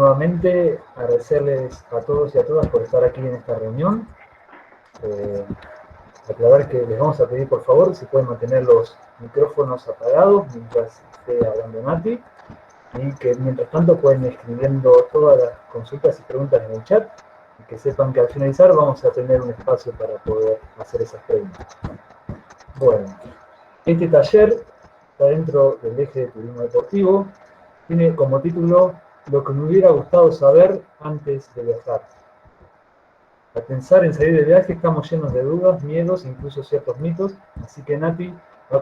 nuevamente agradecerles a todos y a todas por estar aquí en esta reunión. Eh, Aclarar que les vamos a pedir por favor si pueden mantener los micrófonos apagados mientras esté hablando Nati, y que mientras tanto pueden ir escribiendo todas las consultas y preguntas en el chat, y que sepan que al finalizar vamos a tener un espacio para poder hacer esas preguntas. Bueno, este taller está dentro del eje de turismo deportivo. Tiene como título "Lo que me hubiera gustado saber antes de viajar". Al pensar en salir de viaje estamos llenos de dudas, miedos e incluso ciertos mitos, así que Nati va a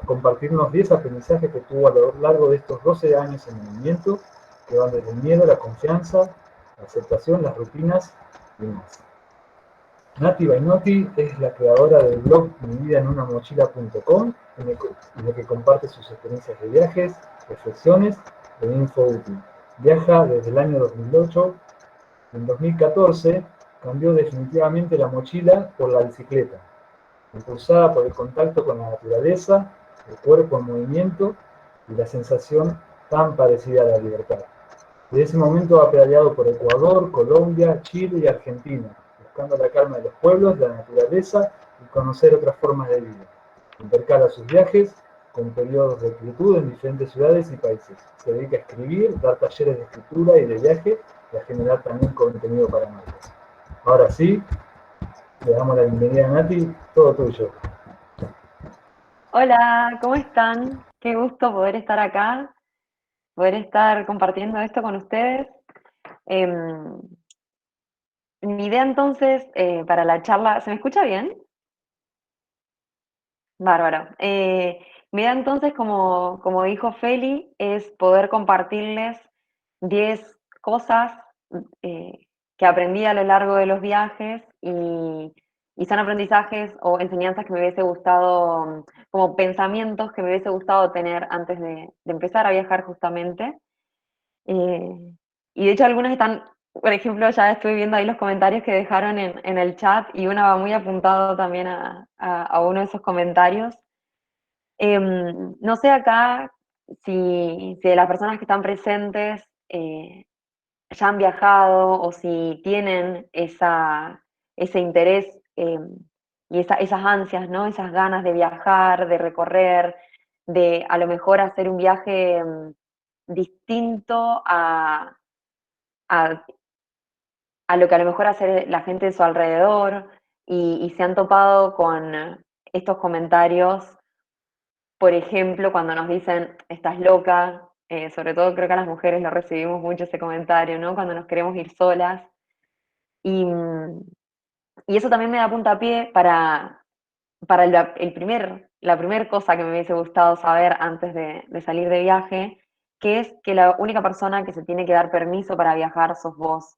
compartirnos 10 aprendizajes que tuvo a lo largo de estos 12 años en movimiento, que van desde el miedo, la confianza, la aceptación, las rutinas y más. Nati Bainotti es la creadora del blog mividaenunamochila.com, en el que comparte sus experiencias de viajes, reflexiones e info útil. Viaja desde el año 2008. En 2014 cambió definitivamente la mochila por la bicicleta, impulsada por el contacto con la naturaleza, el cuerpo en movimiento y la sensación tan parecida a la libertad. Desde ese momento ha pedaleado por Ecuador, Colombia, Chile y Argentina, buscando la calma de los pueblos, de la naturaleza y conocer otras formas de vida. Intercala sus viajes con periodos de quietud en diferentes ciudades y países. Se dedica a escribir, dar talleres de escritura y de viaje y a generar también contenido para marcas. Ahora sí, le damos la bienvenida a Nati, todo tuyo. Hola, ¿cómo están? Qué gusto poder estar acá, poder estar compartiendo esto con ustedes. Em, Mi idea entonces para la charla, ¿se me escucha bien? Bárbaro. Mi idea entonces, como dijo Feli, es poder compartirles 10 cosas eh, que aprendí a lo largo de los viajes y son aprendizajes o enseñanzas que me hubiese gustado, como pensamientos que me hubiese gustado tener antes de empezar a viajar justamente. Eh, y de hecho algunas están, por ejemplo, ya estoy viendo ahí los comentarios que dejaron en el chat y una va muy apuntado también a uno de esos comentarios. No sé acá si de las personas que están presentes ya han viajado o si tienen ese interés y esas ansias, ¿no? Esas ganas de viajar, de recorrer, de a lo mejor hacer un viaje distinto a, a lo que a lo mejor hace la gente de su alrededor y se han topado con estos comentarios, por ejemplo, cuando nos dicen, estás loca, sobre todo creo que a las mujeres lo recibimos mucho ese comentario, ¿no? Cuando nos queremos ir solas. Y, y eso también me da puntapié para la primer cosa que me hubiese gustado saber antes de salir de viaje, que es que la única persona que se tiene que dar permiso para viajar sos vos.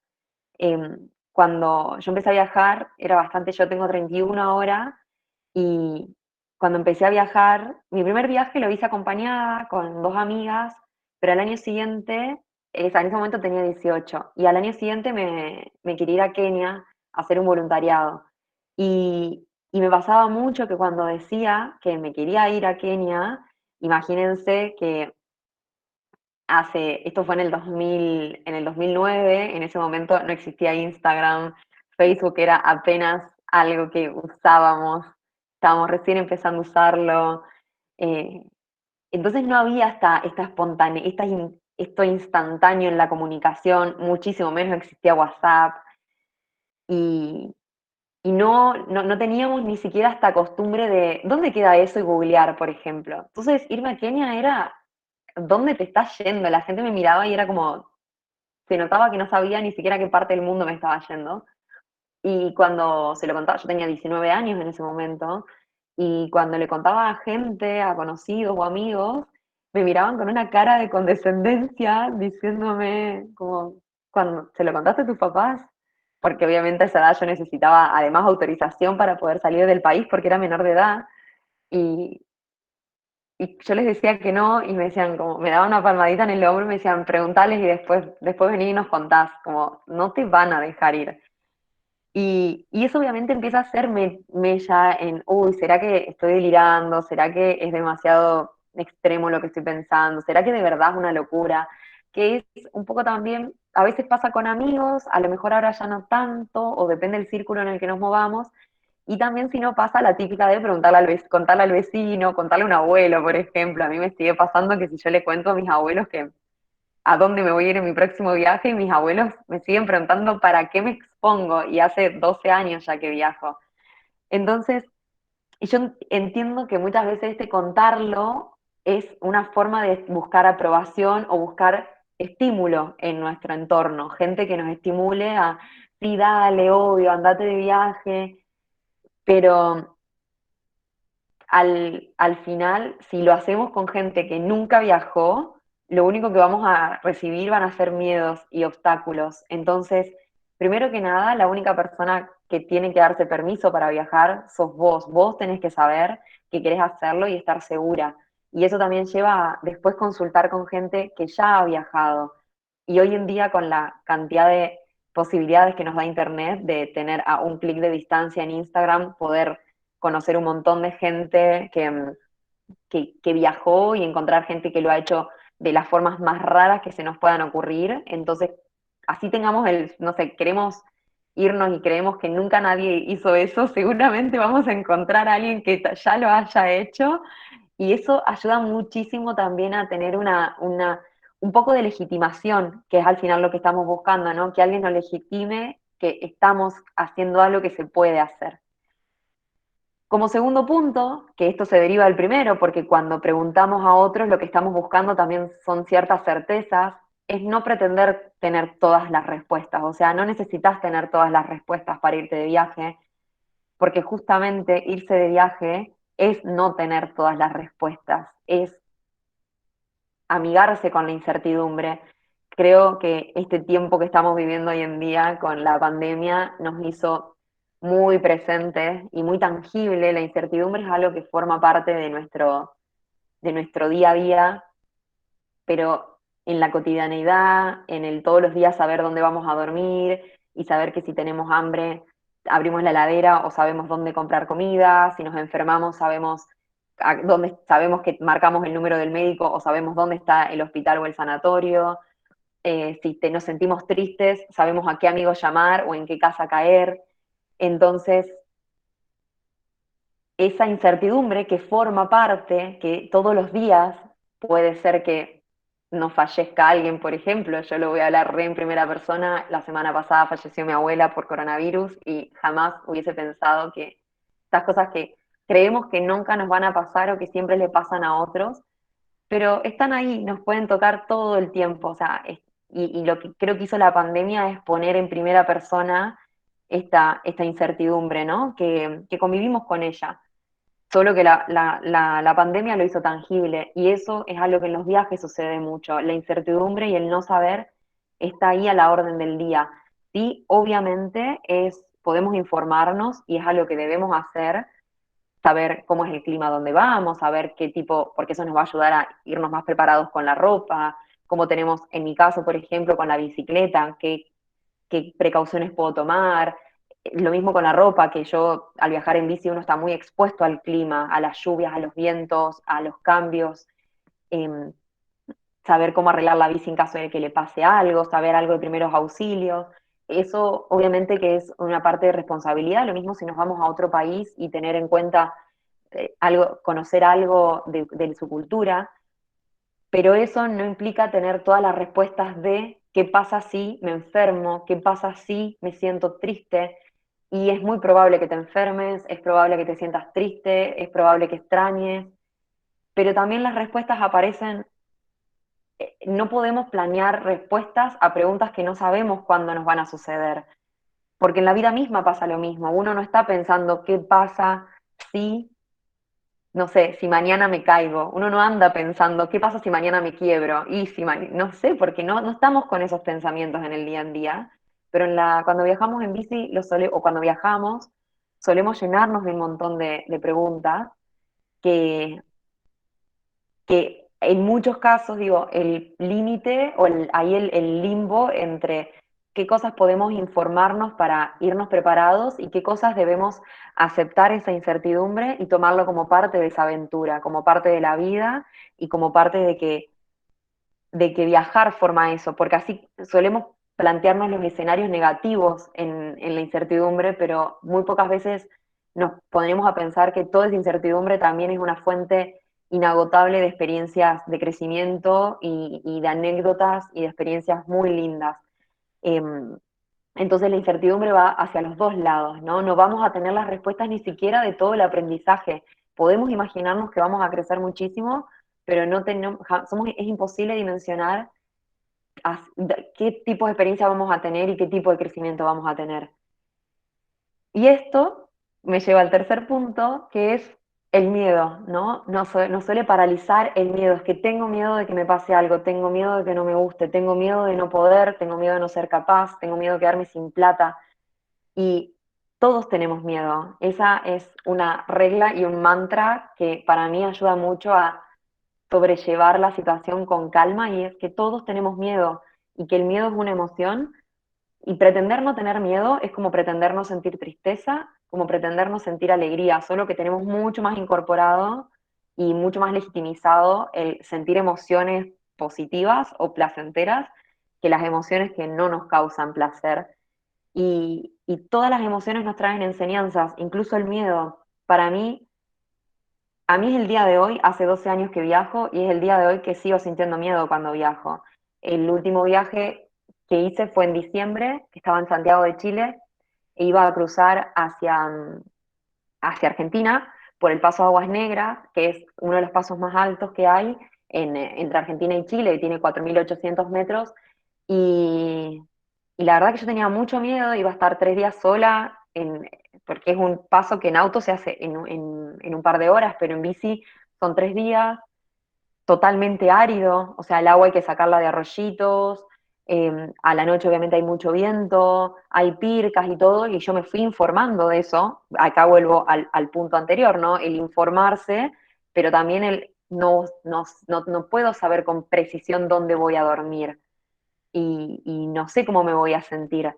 Cuando yo empecé a viajar, era bastante, yo tengo 31 ahora, y cuando empecé a viajar, mi primer viaje lo hice acompañada con dos amigas, pero al año siguiente, en ese momento tenía 18, y al año siguiente me quería ir a Kenia a hacer un voluntariado. Y me pasaba mucho que cuando decía que me quería ir a Kenia, imagínense que esto fue en el 2009, en ese momento no existía Instagram, Facebook era apenas algo que usábamos, estábamos recién empezando a usarlo, eh, entonces no había esta espontánea, esto instantáneo en la comunicación, muchísimo menos existía WhatsApp, y, y no teníamos ni siquiera esta costumbre de, ¿dónde queda eso? Y googlear, por ejemplo. Entonces irme a Kenia era, ¿dónde te estás yendo? La gente me miraba y era como, se notaba que no sabía ni siquiera a qué parte del mundo me estaba yendo. Y cuando se lo contaba, yo tenía 19 años en ese momento, y cuando le contaba a gente, a conocidos o amigos, me miraban con una cara de condescendencia, diciéndome como, cuando se lo contaste a tus papás, porque obviamente a esa edad yo necesitaba además autorización para poder salir del país porque era menor de edad, y, y yo les decía que no, y me decían como, me daban una palmadita en el hombro y me decían, preguntales y después vení y nos contás, como, no te van a dejar ir. Y eso obviamente empieza a hacerme mella en, uy, ¿será que estoy delirando? ¿Será que es demasiado extremo lo que estoy pensando? ¿Será que de verdad es una locura? que es un poco también, a veces pasa con amigos, a lo mejor ahora ya no tanto, o depende del círculo en el que nos movamos, y también si no pasa la típica de preguntarle contarle al vecino, contarle a un abuelo, por ejemplo. A mí me sigue pasando que si yo le cuento a mis abuelos que a dónde me voy a ir en mi próximo viaje, y mis abuelos me siguen preguntando para qué me expongo, y hace 12 años ya que viajo. Entonces, yo entiendo que muchas veces este contarlo es una forma de buscar aprobación o buscar estímulo en nuestro entorno, gente que nos estimule a, sí, dale, obvio, andate de viaje, pero al final, si lo hacemos con gente que nunca viajó, lo único que vamos a recibir van a ser miedos y obstáculos. Entonces, primero que nada, la única persona que tiene que darse permiso para viajar sos vos. Vos tenés que saber que querés hacerlo y estar segura. Y eso también lleva a después consultar con gente que ya ha viajado. Y hoy en día, con la cantidad de posibilidades que nos da Internet de tener a un clic de distancia en Instagram, poder conocer un montón de gente que viajó y encontrar gente que lo ha hecho de las formas más raras que se nos puedan ocurrir. Entonces, así tengamos no sé, queremos irnos y creemos que nunca nadie hizo eso, seguramente vamos a encontrar a alguien que ya lo haya hecho, y eso ayuda muchísimo también a tener un poco de legitimación, que es al final lo que estamos buscando, ¿no? Que alguien nos legitime que estamos haciendo algo que se puede hacer. Como segundo punto, que esto se deriva del primero, porque cuando preguntamos a otros lo que estamos buscando también son ciertas certezas, es no pretender tener todas las respuestas. O sea, no necesitas tener todas las respuestas para irte de viaje, porque justamente irse de viaje es no tener todas las respuestas, es amigarse con la incertidumbre. Creo que este tiempo que estamos viviendo hoy en día con la pandemia nos hizo muy presentes y muy tangible. La incertidumbre es algo que forma parte de nuestro día a día, pero en la cotidianeidad, en el todos los días saber dónde vamos a dormir y saber que si tenemos hambre abrimos la heladera o sabemos dónde comprar comida, si nos enfermamos sabemos dónde, sabemos que marcamos el número del médico o sabemos dónde está el hospital o el sanatorio. Si nos sentimos tristes, sabemos a qué amigos llamar o en qué casa caer. Entonces, esa incertidumbre que forma parte, que todos los días puede ser que nos fallezca alguien, por ejemplo, yo lo voy a hablar re en primera persona, la semana pasada falleció mi abuela por coronavirus y jamás hubiese pensado que estas cosas que creemos que nunca nos van a pasar o que siempre le pasan a otros, pero están ahí, nos pueden tocar todo el tiempo, o sea, y lo que creo que hizo la pandemia es poner en primera persona esta incertidumbre, ¿no? Que convivimos con ella. Solo que la pandemia lo hizo tangible, y eso es algo que en los viajes sucede mucho. La incertidumbre y el no saber está ahí a la orden del día. Sí, obviamente podemos informarnos y es algo que debemos hacer, saber cómo es el clima donde vamos, saber qué tipo, porque eso nos va a ayudar a irnos más preparados con la ropa, como tenemos en mi caso, por ejemplo, con la bicicleta, qué precauciones puedo tomar. Lo mismo con la ropa, que yo al viajar en bici uno está muy expuesto al clima, a las lluvias, a los vientos, a los cambios. eh, Saber cómo arreglar la bici en caso de que le pase algo, saber algo de primeros auxilios. Eso obviamente que es una parte de responsabilidad, lo mismo si nos vamos a otro país y tener en cuenta algo, conocer algo de su cultura, pero eso no implica tener todas las respuestas de qué pasa si me enfermo, qué pasa si me siento triste, y es muy probable que te enfermes, es probable que te sientas triste, es probable que extrañes, pero también las respuestas aparecen. No podemos planear respuestas a preguntas que no sabemos cuándo nos van a suceder, porque en la vida misma pasa lo mismo, uno no está pensando qué pasa si, no sé, si mañana me caigo, uno no anda pensando qué pasa si mañana me quiebro, y si no sé, porque no estamos con esos pensamientos en el día a día, pero cuando viajamos en bici, o cuando viajamos, solemos llenarnos de un montón de preguntas que, que en muchos casos, digo, el límite o ahí el limbo entre qué cosas podemos informarnos para irnos preparados y qué cosas debemos aceptar esa incertidumbre y tomarlo como parte de esa aventura, como parte de la vida y como parte de que de que viajar forma eso, porque así solemos plantearnos los escenarios negativos en la incertidumbre, pero muy pocas veces nos ponemos a pensar que toda esa incertidumbre también es una fuente inagotable de experiencias de crecimiento y de anécdotas y de experiencias muy lindas. Em, entonces la incertidumbre va hacia los dos lados, ¿no? No vamos a tener las respuestas ni siquiera de todo el aprendizaje. Podemos imaginarnos que vamos a crecer muchísimo, pero no tenemos, es imposible dimensionar qué tipo de experiencia vamos a tener y qué tipo de crecimiento vamos a tener. Y esto me lleva al tercer punto, que es el miedo, ¿no? Nos suele paralizar el miedo, es que tengo miedo de que me pase algo, tengo miedo de que no me guste, tengo miedo de no poder, tengo miedo de no ser capaz, tengo miedo de quedarme sin plata. Y todos tenemos miedo. Esa es una regla y un mantra que para mí ayuda mucho a sobrellevar la situación con calma, y es que todos tenemos miedo y que el miedo es una emoción, y pretender no tener miedo es como pretender no sentir tristeza, como pretender no sentir alegría, solo que tenemos mucho más incorporado y mucho más legitimizado el sentir emociones positivas o placenteras que las emociones que no nos causan placer. Y todas las emociones nos traen enseñanzas, incluso el miedo. Para mí, a mí es el día de hoy, hace 12 años que viajo, y es el día de hoy que sigo sintiendo miedo cuando viajo. El último viaje que hice fue en diciembre, que estaba en Santiago de Chile, e iba a cruzar hacia Argentina por el paso Aguas Negras, que es uno de los pasos más altos que hay entre Argentina y Chile, y tiene 4.800 metros, y, y la verdad que yo tenía mucho miedo, iba a estar 3 días sola, porque es un paso que en auto se hace en un par de horas, pero en bici son 3 días, totalmente árido, o sea, el agua hay que sacarla de arroyitos, a la noche obviamente hay mucho viento, hay pircas y todo, y yo me fui informando de eso. Acá vuelvo al punto anterior, ¿no? El informarse, pero también no puedo saber con precisión dónde voy a dormir, y no sé cómo me voy a sentir.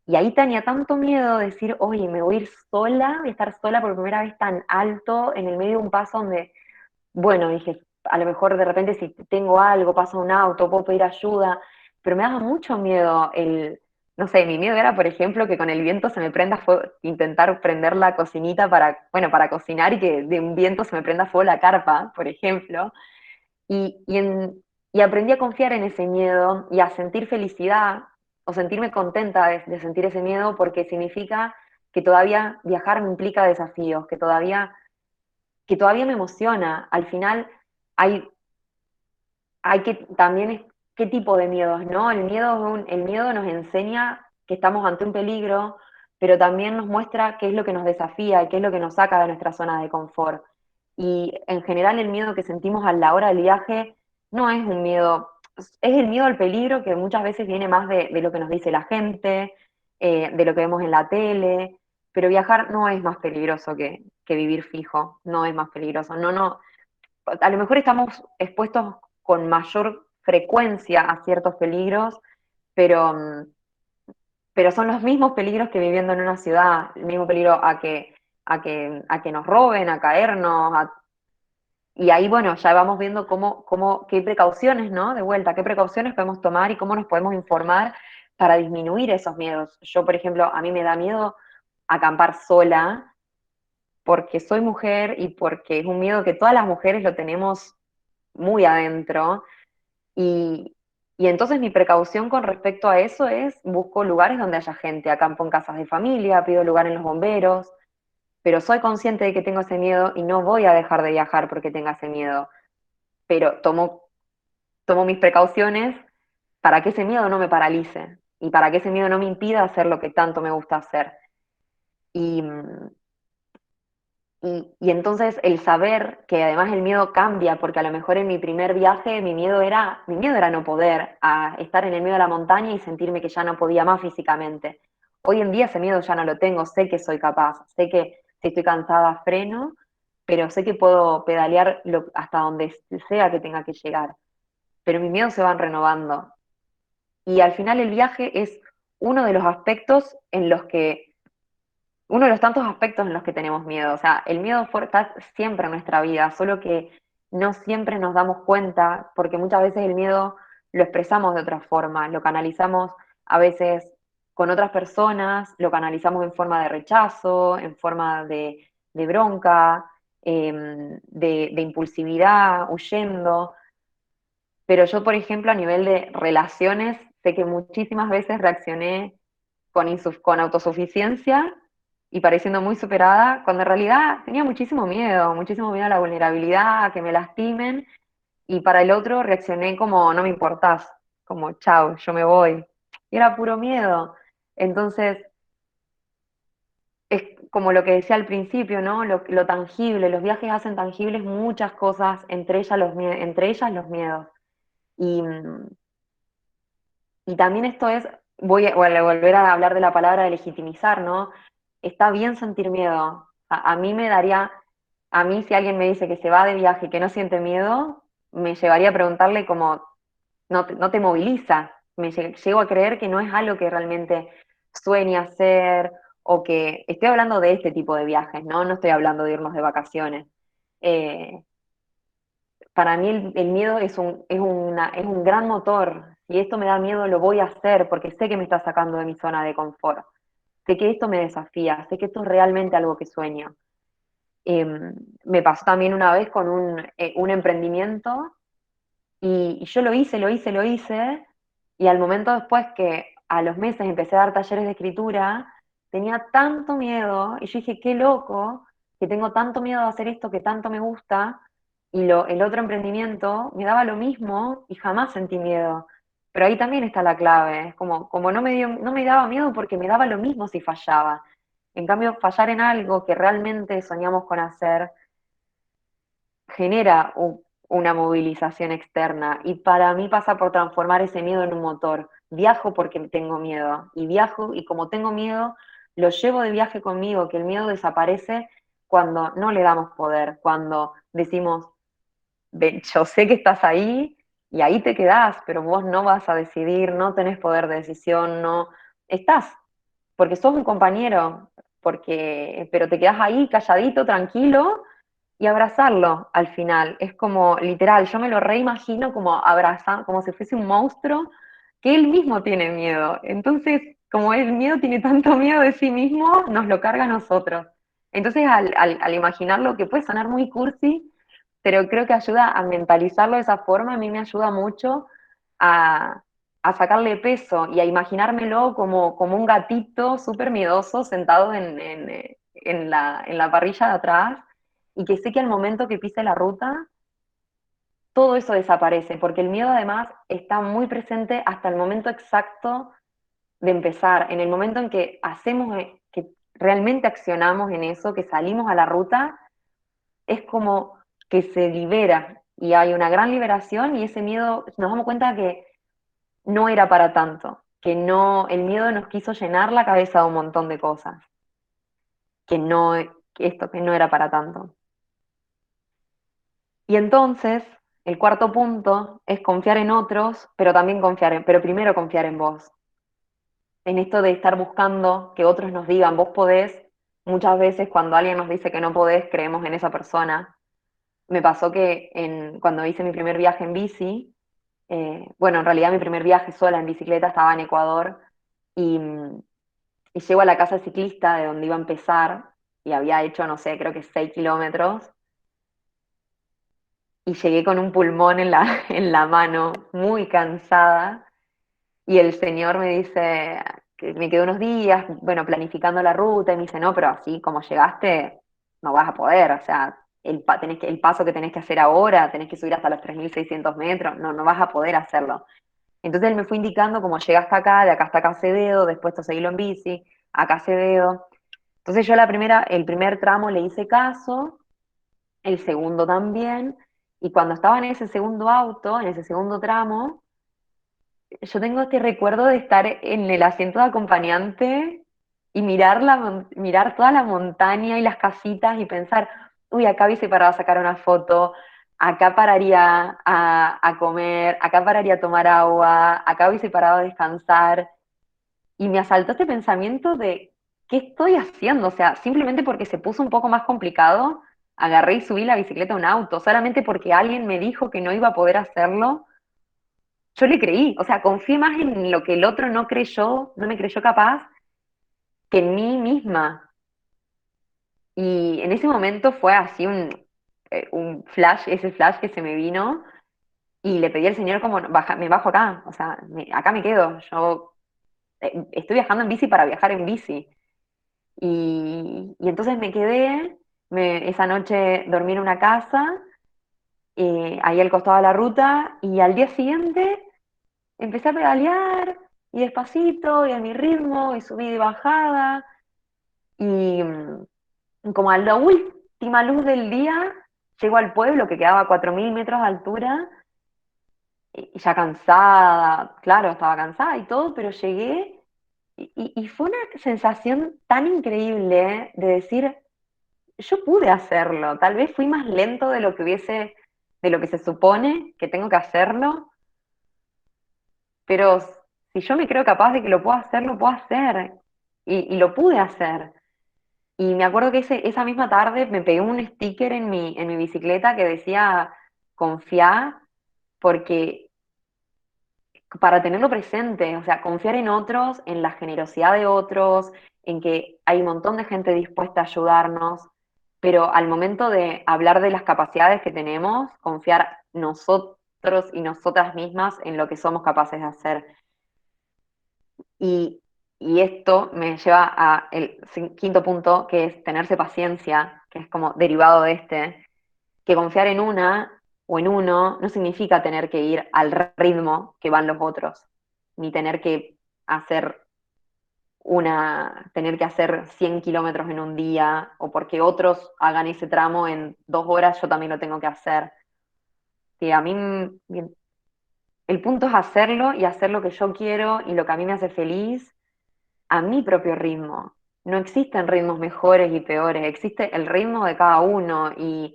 Y ahí tenía tanto miedo de decir, oye, me voy a ir sola, voy a estar sola por primera vez tan alto, en el medio de un paso donde, bueno, dije, a lo mejor de repente si tengo algo, pasa un auto, puedo pedir ayuda, pero me daba mucho miedo no sé, mi miedo era, por ejemplo, que con el viento se me prenda fuego, intentar prender la cocinita para cocinar, y que de un viento se me prenda fuego la carpa, por ejemplo. Y, y, en- y aprendí a confiar en ese miedo y a sentir felicidad o sentirme contenta de sentir ese miedo, porque significa que todavía viajar me implica desafíos, que todavía me emociona. Al final hay, hay que también qué tipo de miedos, ¿no? El miedo nos enseña que estamos ante un peligro, pero también nos muestra qué es lo que nos desafía y qué es lo que nos saca de nuestra zona de confort. Y en general el miedo que sentimos a la hora del viaje no es un miedo, es el miedo al peligro, que muchas veces viene más de lo que nos dice la gente, de lo que vemos en la tele, pero viajar no es más peligroso que vivir fijo, no es más peligroso. No, no, a lo mejor estamos expuestos con mayor frecuencia a ciertos peligros, pero, pero son los mismos peligros que viviendo en una ciudad, el mismo peligro a que nos roben, a caernos, y ahí, bueno, ya vamos viendo qué precauciones, ¿no? De vuelta, qué precauciones podemos tomar y cómo nos podemos informar para disminuir esos miedos. Yo, por ejemplo, a mí me da miedo acampar sola, porque soy mujer y porque es un miedo que todas las mujeres lo tenemos muy adentro. Y, y entonces mi precaución con respecto a eso es busco lugares donde haya gente, acampo en casas de familia, pido lugar en los bomberos, pero soy consciente de que tengo ese miedo y no voy a dejar de viajar porque tenga ese miedo, pero tomo mis precauciones para que ese miedo no me paralice y para que ese miedo no me impida hacer lo que tanto me gusta hacer. Y, y entonces el saber que además el miedo cambia, porque a lo mejor en mi primer viaje mi miedo era no poder, a estar en el medio de la montaña y sentirme que ya no podía más físicamente. Hoy en día ese miedo ya no lo tengo, sé que soy capaz, sé que si estoy cansada freno, pero sé que puedo pedalear hasta donde sea que tenga que llegar. Pero mis miedos se van renovando. Y al final el viaje es uno de los aspectos en los que uno de los tantos aspectos en los que tenemos miedo. O sea, el miedo está siempre en nuestra vida, solo que no siempre nos damos cuenta, porque muchas veces el miedo lo expresamos de otra forma, lo canalizamos a veces con otras personas, lo canalizamos en forma de rechazo, en forma de bronca, de impulsividad, huyendo. Pero yo, por ejemplo, a nivel de relaciones, sé que muchísimas veces reaccioné con autosuficiencia y pareciendo muy superada, cuando en realidad tenía muchísimo miedo a la vulnerabilidad, a que me lastimen, y para el otro reaccioné como no me importás, como chao, yo me voy. Y era puro miedo. Entonces, es como lo que decía al principio, ¿no? Lo tangible, los viajes hacen tangibles muchas cosas, entre ellas los miedos. Y, y también esto es, voy a volver a hablar de la palabra de legitimizar, ¿no? Está bien sentir miedo. A mí me daría, a mí si alguien me dice que se va de viaje y que no siente miedo, me llevaría a preguntarle como, no te moviliza. Llego a creer que no es algo que realmente sueña hacer o que, estoy hablando de este tipo de viajes, ¿no? No estoy hablando de irnos de vacaciones. Eh, para mí el miedo es un gran motor. Si esto me da miedo, lo voy a hacer porque sé que me está sacando de mi zona de confort. Sé que esto me desafía, sé que esto es realmente algo que sueño. Eh, Me pasó también una vez con un emprendimiento y yo lo hice, y al momento después que a los meses empecé a dar talleres de escritura, tenía tanto miedo, y yo dije, qué loco, que tengo tanto miedo de hacer esto que tanto me gusta, y el otro emprendimiento me daba lo mismo y jamás sentí miedo. Pero ahí también está la clave, es como no me daba miedo porque me daba lo mismo si fallaba. En cambio, fallar en algo que realmente soñamos con hacer genera una movilización externa, y para mí pasa por transformar ese miedo en un motor. Viajo porque tengo miedo y viajo, y como tengo miedo, lo llevo de viaje conmigo, que el miedo desaparece cuando no le damos poder, cuando decimos, "Ven, yo sé que estás ahí y ahí te quedás, pero vos no vas a decidir, no tenés poder de decisión, no estás, porque sos un compañero, pero te quedás ahí calladito, tranquilo, y abrazarlo al final. Es como literal, yo me lo reimagino como abrazando, como si fuese un monstruo que él mismo tiene miedo. Entonces, como el miedo tiene tanto miedo de sí mismo, nos lo carga a nosotros. Entonces, al imaginarlo, que puede sonar muy cursi, pero creo que ayuda a mentalizarlo de esa forma, a mí me ayuda mucho a, a sacarle peso y a imaginármelo como un gatito súper miedoso sentado en la parrilla de atrás, y que sé que al momento que pise la ruta, todo eso desaparece, porque el miedo además está muy presente hasta el momento exacto de empezar, en el momento en que que realmente accionamos en eso, que salimos a la ruta, es como que se libera y hay una gran liberación, y ese miedo nos damos cuenta que no era para tanto, que no, el miedo nos quiso llenar la cabeza de un montón de cosas, que no, que no era para tanto. Y entonces, el cuarto punto es confiar en otros, pero también pero primero confiar en vos. En esto de estar buscando que otros nos digan, vos podés, muchas veces cuando alguien nos dice que no podés, creemos en esa persona. Me pasó que cuando hice mi primer viaje en bici, bueno, en realidad mi primer viaje sola en bicicleta estaba en Ecuador, y, y llego a la casa ciclista de donde iba a empezar, y había hecho, no sé, creo que 6 kilómetros, y llegué con un pulmón en en la mano, muy cansada, y el señor me dice que me quedé unos días, bueno, planificando la ruta, y me dice, no, pero así como llegaste, no vas a poder, o sea, el paso que tenés que hacer ahora, tenés que subir hasta los 3.600 metros, no vas a poder hacerlo. Entonces él me fue indicando cómo llegaste acá, de acá hasta acá Acevedo, después te seguilo en bici, acá Acevedo. Entonces yo el primer tramo le hice caso, el segundo también, y cuando estaba en ese segundo auto, en ese segundo tramo, yo tengo este recuerdo de estar en el asiento de acompañante y mirar toda la montaña y las casitas y pensar, uy, acá hubiese parado a sacar una foto, acá pararía a comer, acá pararía a tomar agua, acá hubiese parado a descansar. Y me asaltó este pensamiento de, ¿qué estoy haciendo? O sea, simplemente porque se puso un poco más complicado, agarré y subí la bicicleta a un auto, solamente porque alguien me dijo que no iba a poder hacerlo, yo le creí, o sea, confié más en lo que el otro no creyó, no me creyó capaz, que en mí misma. Y en ese momento fue así un flash, ese flash que se me vino, y le pedí al señor como, baja, me bajo acá, o sea, acá me quedo, yo estoy viajando en bici para viajar en bici. Y entonces me quedé, esa noche dormí en una casa, ahí al costado de la ruta, y al día siguiente empecé a pedalear, y despacito, y a mi ritmo, y subida y bajada, y como a la última luz del día, llego al pueblo que quedaba a 4.000 metros de altura, y ya cansada, claro, estaba cansada y todo, pero llegué, y fue una sensación tan increíble de decir, yo pude hacerlo, tal vez fui más lento de lo que de lo que se supone que tengo que hacerlo, pero si yo me creo capaz de que lo puedo hacer, lo puedo hacer. Y lo pude hacer. Y me acuerdo que esa misma tarde me pegué un sticker en mi bicicleta que decía, confía, porque para tenerlo presente, o sea, confiar en otros, en la generosidad de otros, en que hay un montón de gente dispuesta a ayudarnos, pero al momento de hablar de las capacidades que tenemos, confiar nosotros y nosotras mismas en lo que somos capaces de hacer. Y, y esto me lleva a el quinto punto, que es tenerse paciencia, que es como derivado de este, que confiar en una o en uno no significa tener que ir al ritmo que van los otros, ni tener que hacer tener que hacer 100 kilómetros en un día, o porque otros hagan ese tramo en 2 horas, yo también lo tengo que hacer. Que a mí el punto es hacerlo y hacer lo que yo quiero y lo que a mí me hace feliz a mi propio ritmo. No existen ritmos mejores y peores, existe el ritmo de cada uno y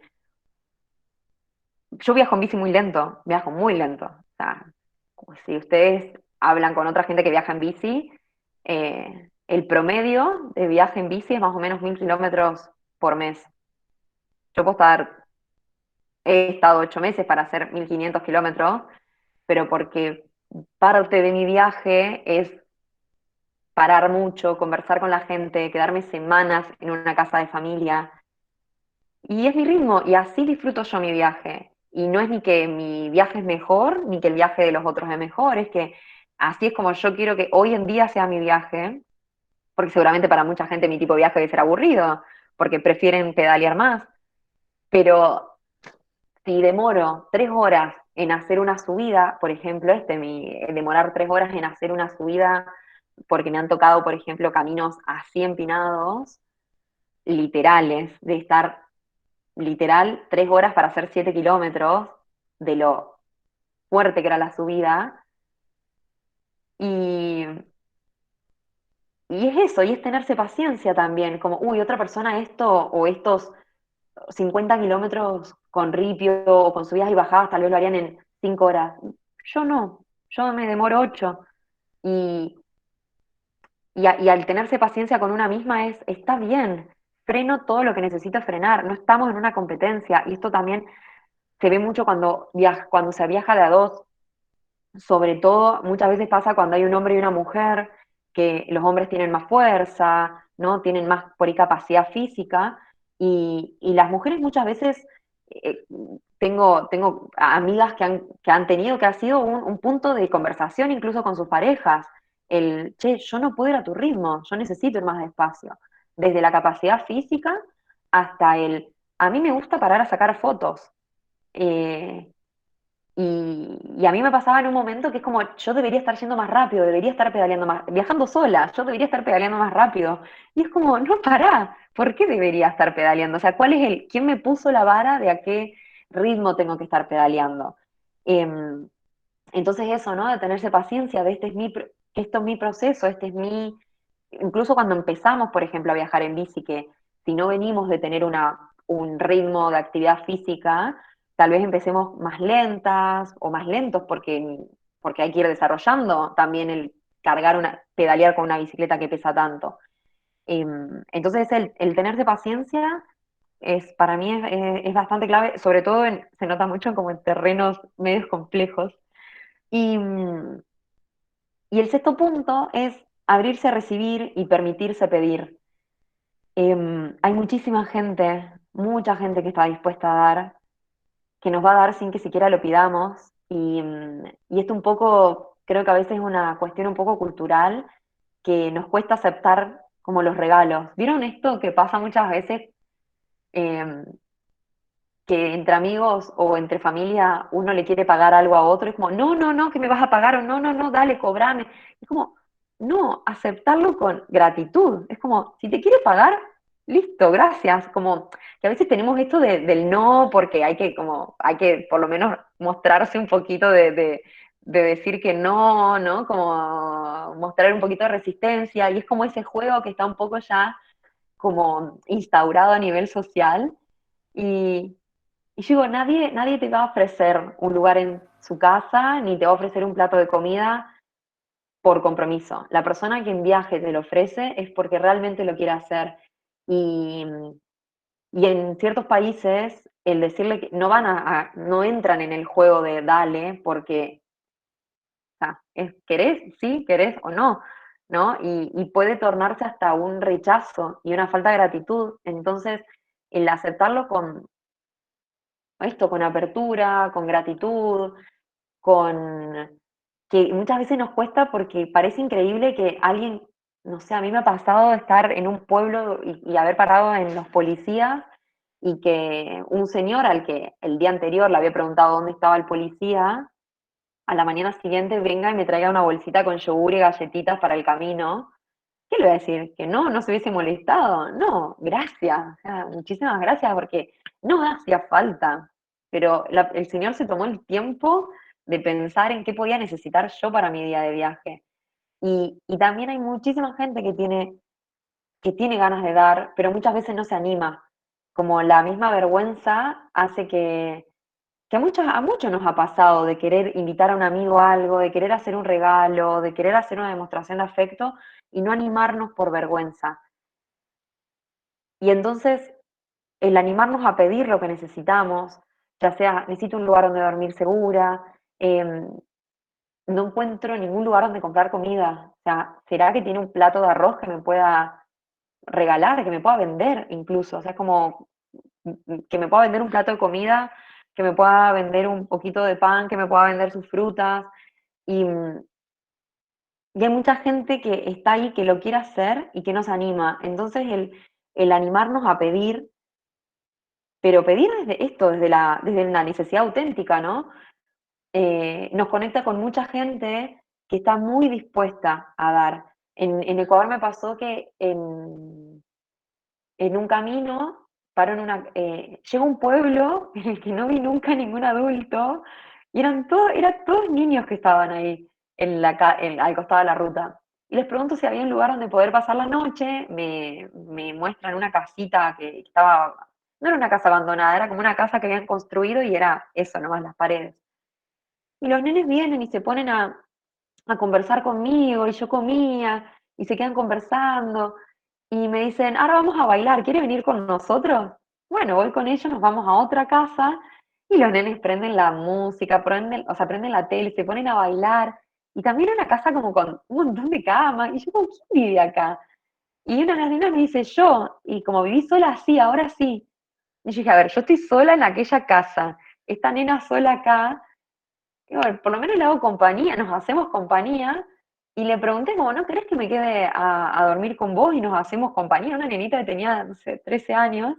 yo viajo en bici muy lento, viajo muy lento. O sea, como si ustedes hablan con otra gente que viaja en bici, el promedio de viaje en bici es más o menos 1.000 kilómetros por mes. Yo he estado 8 meses para hacer 1.500 kilómetros, pero porque parte de mi viaje es parar mucho, conversar con la gente, quedarme semanas en una casa de familia. Y es mi ritmo, y así disfruto yo mi viaje. Y no es ni que mi viaje es mejor, ni que el viaje de los otros es mejor, es que así es como yo quiero que hoy en día sea mi viaje, porque seguramente para mucha gente mi tipo de viaje debe ser aburrido, porque prefieren pedalear más. Pero si demoro 3 horas en hacer una subida, por ejemplo, demorar 3 horas en hacer una subida, porque me han tocado, por ejemplo, caminos así empinados, literales, de estar literal 3 horas para hacer 7 kilómetros de lo fuerte que era la subida. Y, y es eso, y es tenerse paciencia también, como, uy, otra persona esto o estos 50 kilómetros con ripio o con subidas y bajadas tal vez lo harían en 5 horas. Yo no, yo me demoro 8. Y, y al tenerse paciencia con una misma está bien, freno todo lo que necesito frenar, no estamos en una competencia. Y esto también se ve mucho cuando se viaja de a dos. Sobre todo, muchas veces pasa cuando hay un hombre y una mujer, que los hombres tienen más fuerza, ¿no? Tienen más por ahí capacidad física, y las mujeres muchas veces, eh, tengo amigas que han tenido, que ha sido un punto de conversación incluso con sus parejas, che, yo no puedo ir a tu ritmo, yo necesito ir más despacio, desde la capacidad física hasta a mí me gusta parar a sacar fotos. Eh, y a mí me pasaba en un momento que es como, yo debería estar yendo más rápido, debería estar pedaleando más, viajando sola, yo debería estar pedaleando más rápido. Y es como, no, pará, ¿por qué debería estar pedaleando? O sea, quién me puso la vara de a qué ritmo tengo que estar pedaleando? Em, entonces eso, ¿no? De tenerse paciencia, de que esto es mi proceso, incluso cuando empezamos, por ejemplo, a viajar en bici, que si no venimos de tener un ritmo de actividad física, tal vez empecemos más lentas o más lentos porque hay que ir desarrollando también pedalear con una bicicleta que pesa tanto. Entonces el tenerse paciencia para mí es bastante clave, sobre todo se nota mucho como en terrenos medios complejos. Y, y el sexto punto es abrirse a recibir y permitirse pedir. Hay mucha gente que está dispuesta a dar, que nos va a dar sin que siquiera lo pidamos. Y esto un poco, creo que a veces es una cuestión un poco cultural, que nos cuesta aceptar como los regalos. ¿Vieron esto que pasa muchas veces? Em, que entre amigos o entre familia uno le quiere pagar algo a otro, es como, no, no, no, que me vas a pagar, o no, no, no, dale, cobrame. Es como, no, aceptarlo con gratitud. Es como, si te quiere pagar, listo, gracias. Como que a veces tenemos esto del no, porque hay que, como, hay que por lo menos mostrarse un poquito de decir que no, ¿no? Como mostrar un poquito de resistencia, y es como ese juego que está un poco ya como instaurado a nivel social. Y, y yo digo, nadie te va a ofrecer un lugar en su casa, ni te va a ofrecer un plato de comida por compromiso. La persona que en viaje te lo ofrece es porque realmente lo quiere hacer. Y, y en ciertos países, el decirle que no no entran en el juego de dale, porque o sea, querés, sí, querés o no, ¿no? Y puede tornarse hasta un rechazo y una falta de gratitud. Entonces, el aceptarlo con esto, con apertura, con gratitud, con que muchas veces nos cuesta porque parece increíble que alguien, no sé, a mí me ha pasado estar en un pueblo y haber parado en los policías y que un señor al que el día anterior le había preguntado dónde estaba el policía, a la mañana siguiente venga y me traiga una bolsita con yogur y galletitas para el camino. ¿Qué le voy a decir? ¿Que no se hubiese molestado? No, gracias, o sea, muchísimas gracias porque no hacía falta, pero el señor se tomó el tiempo de pensar en qué podía necesitar yo para mi día de viaje. Y también hay muchísima gente que tiene ganas de dar, pero muchas veces no se anima. Como la misma vergüenza hace que a muchos nos ha pasado de querer invitar a un amigo a algo, de querer hacer un regalo, de querer hacer una demostración de afecto y no animarnos por vergüenza. Y entonces el animarnos a pedir lo que necesitamos, ya sea necesito un lugar donde dormir segura, no encuentro ningún lugar donde comprar comida, o sea, ¿será que tiene un plato de arroz que me pueda regalar, que me pueda vender incluso? O sea, es como que me pueda vender un plato de comida, que me pueda vender un poquito de pan, que me pueda vender sus frutas. Y, y hay mucha gente que está ahí que lo quiere hacer y que no se anima. Entonces el animarnos a pedir, pero pedir desde esto, desde la necesidad auténtica, ¿no? Nos conecta con mucha gente que está muy dispuesta a dar. En Ecuador me pasó que en un camino, paro en llego a un pueblo en el que no vi nunca ningún adulto, y eran todos niños que estaban ahí, al costado de la ruta. Y les pregunto si había un lugar donde poder pasar la noche, me muestran una casita que estaba, no era una casa abandonada, era como una casa que habían construido y era eso, nomás las paredes. Y los nenes vienen y se ponen a conversar conmigo, y yo comía, y se quedan conversando, y me dicen, ahora vamos a bailar, ¿quiere venir con nosotros? Bueno, voy con ellos, nos vamos a otra casa, y los nenes prenden la música, o sea, prenden la tele, se ponen a bailar, y también una casa como con un montón de camas, y yo como, ¿quién vive acá? Y una de las nenas me dice, yo, y como viví sola, sí, ahora sí. Y yo dije, a ver, yo estoy sola en aquella casa, esta nena sola acá, y bueno, por lo menos le hago compañía, nos hacemos compañía. Y le pregunté como, ¿no querés que me quede a dormir con vos y nos hacemos compañía? Una nenita que tenía, no sé, 13 años.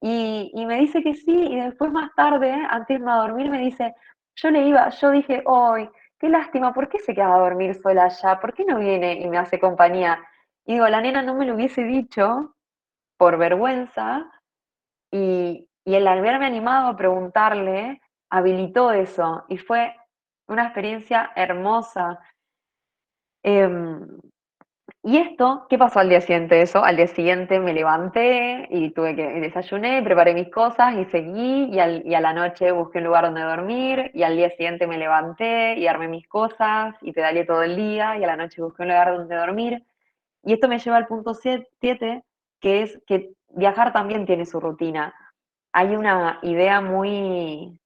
Y me dice que sí, y después más tarde, antes de irme a dormir, me dice, yo dije, hoy, qué lástima, ¿por qué se queda a dormir sola allá? ¿Por qué no viene y me hace compañía? Y digo, la nena no me lo hubiese dicho por vergüenza, y el haberme animado a preguntarle habilitó eso y fue una experiencia hermosa. Em, y esto, ¿qué pasó al día siguiente de eso? Al día siguiente me levanté y desayuné, preparé mis cosas y seguí, y a la noche busqué un lugar donde dormir, y al día siguiente me levanté y armé mis cosas y pedaleé todo el día, y a la noche busqué un lugar donde dormir. Y esto me lleva al punto 7, que es que viajar también tiene su rutina. Hay una idea muy,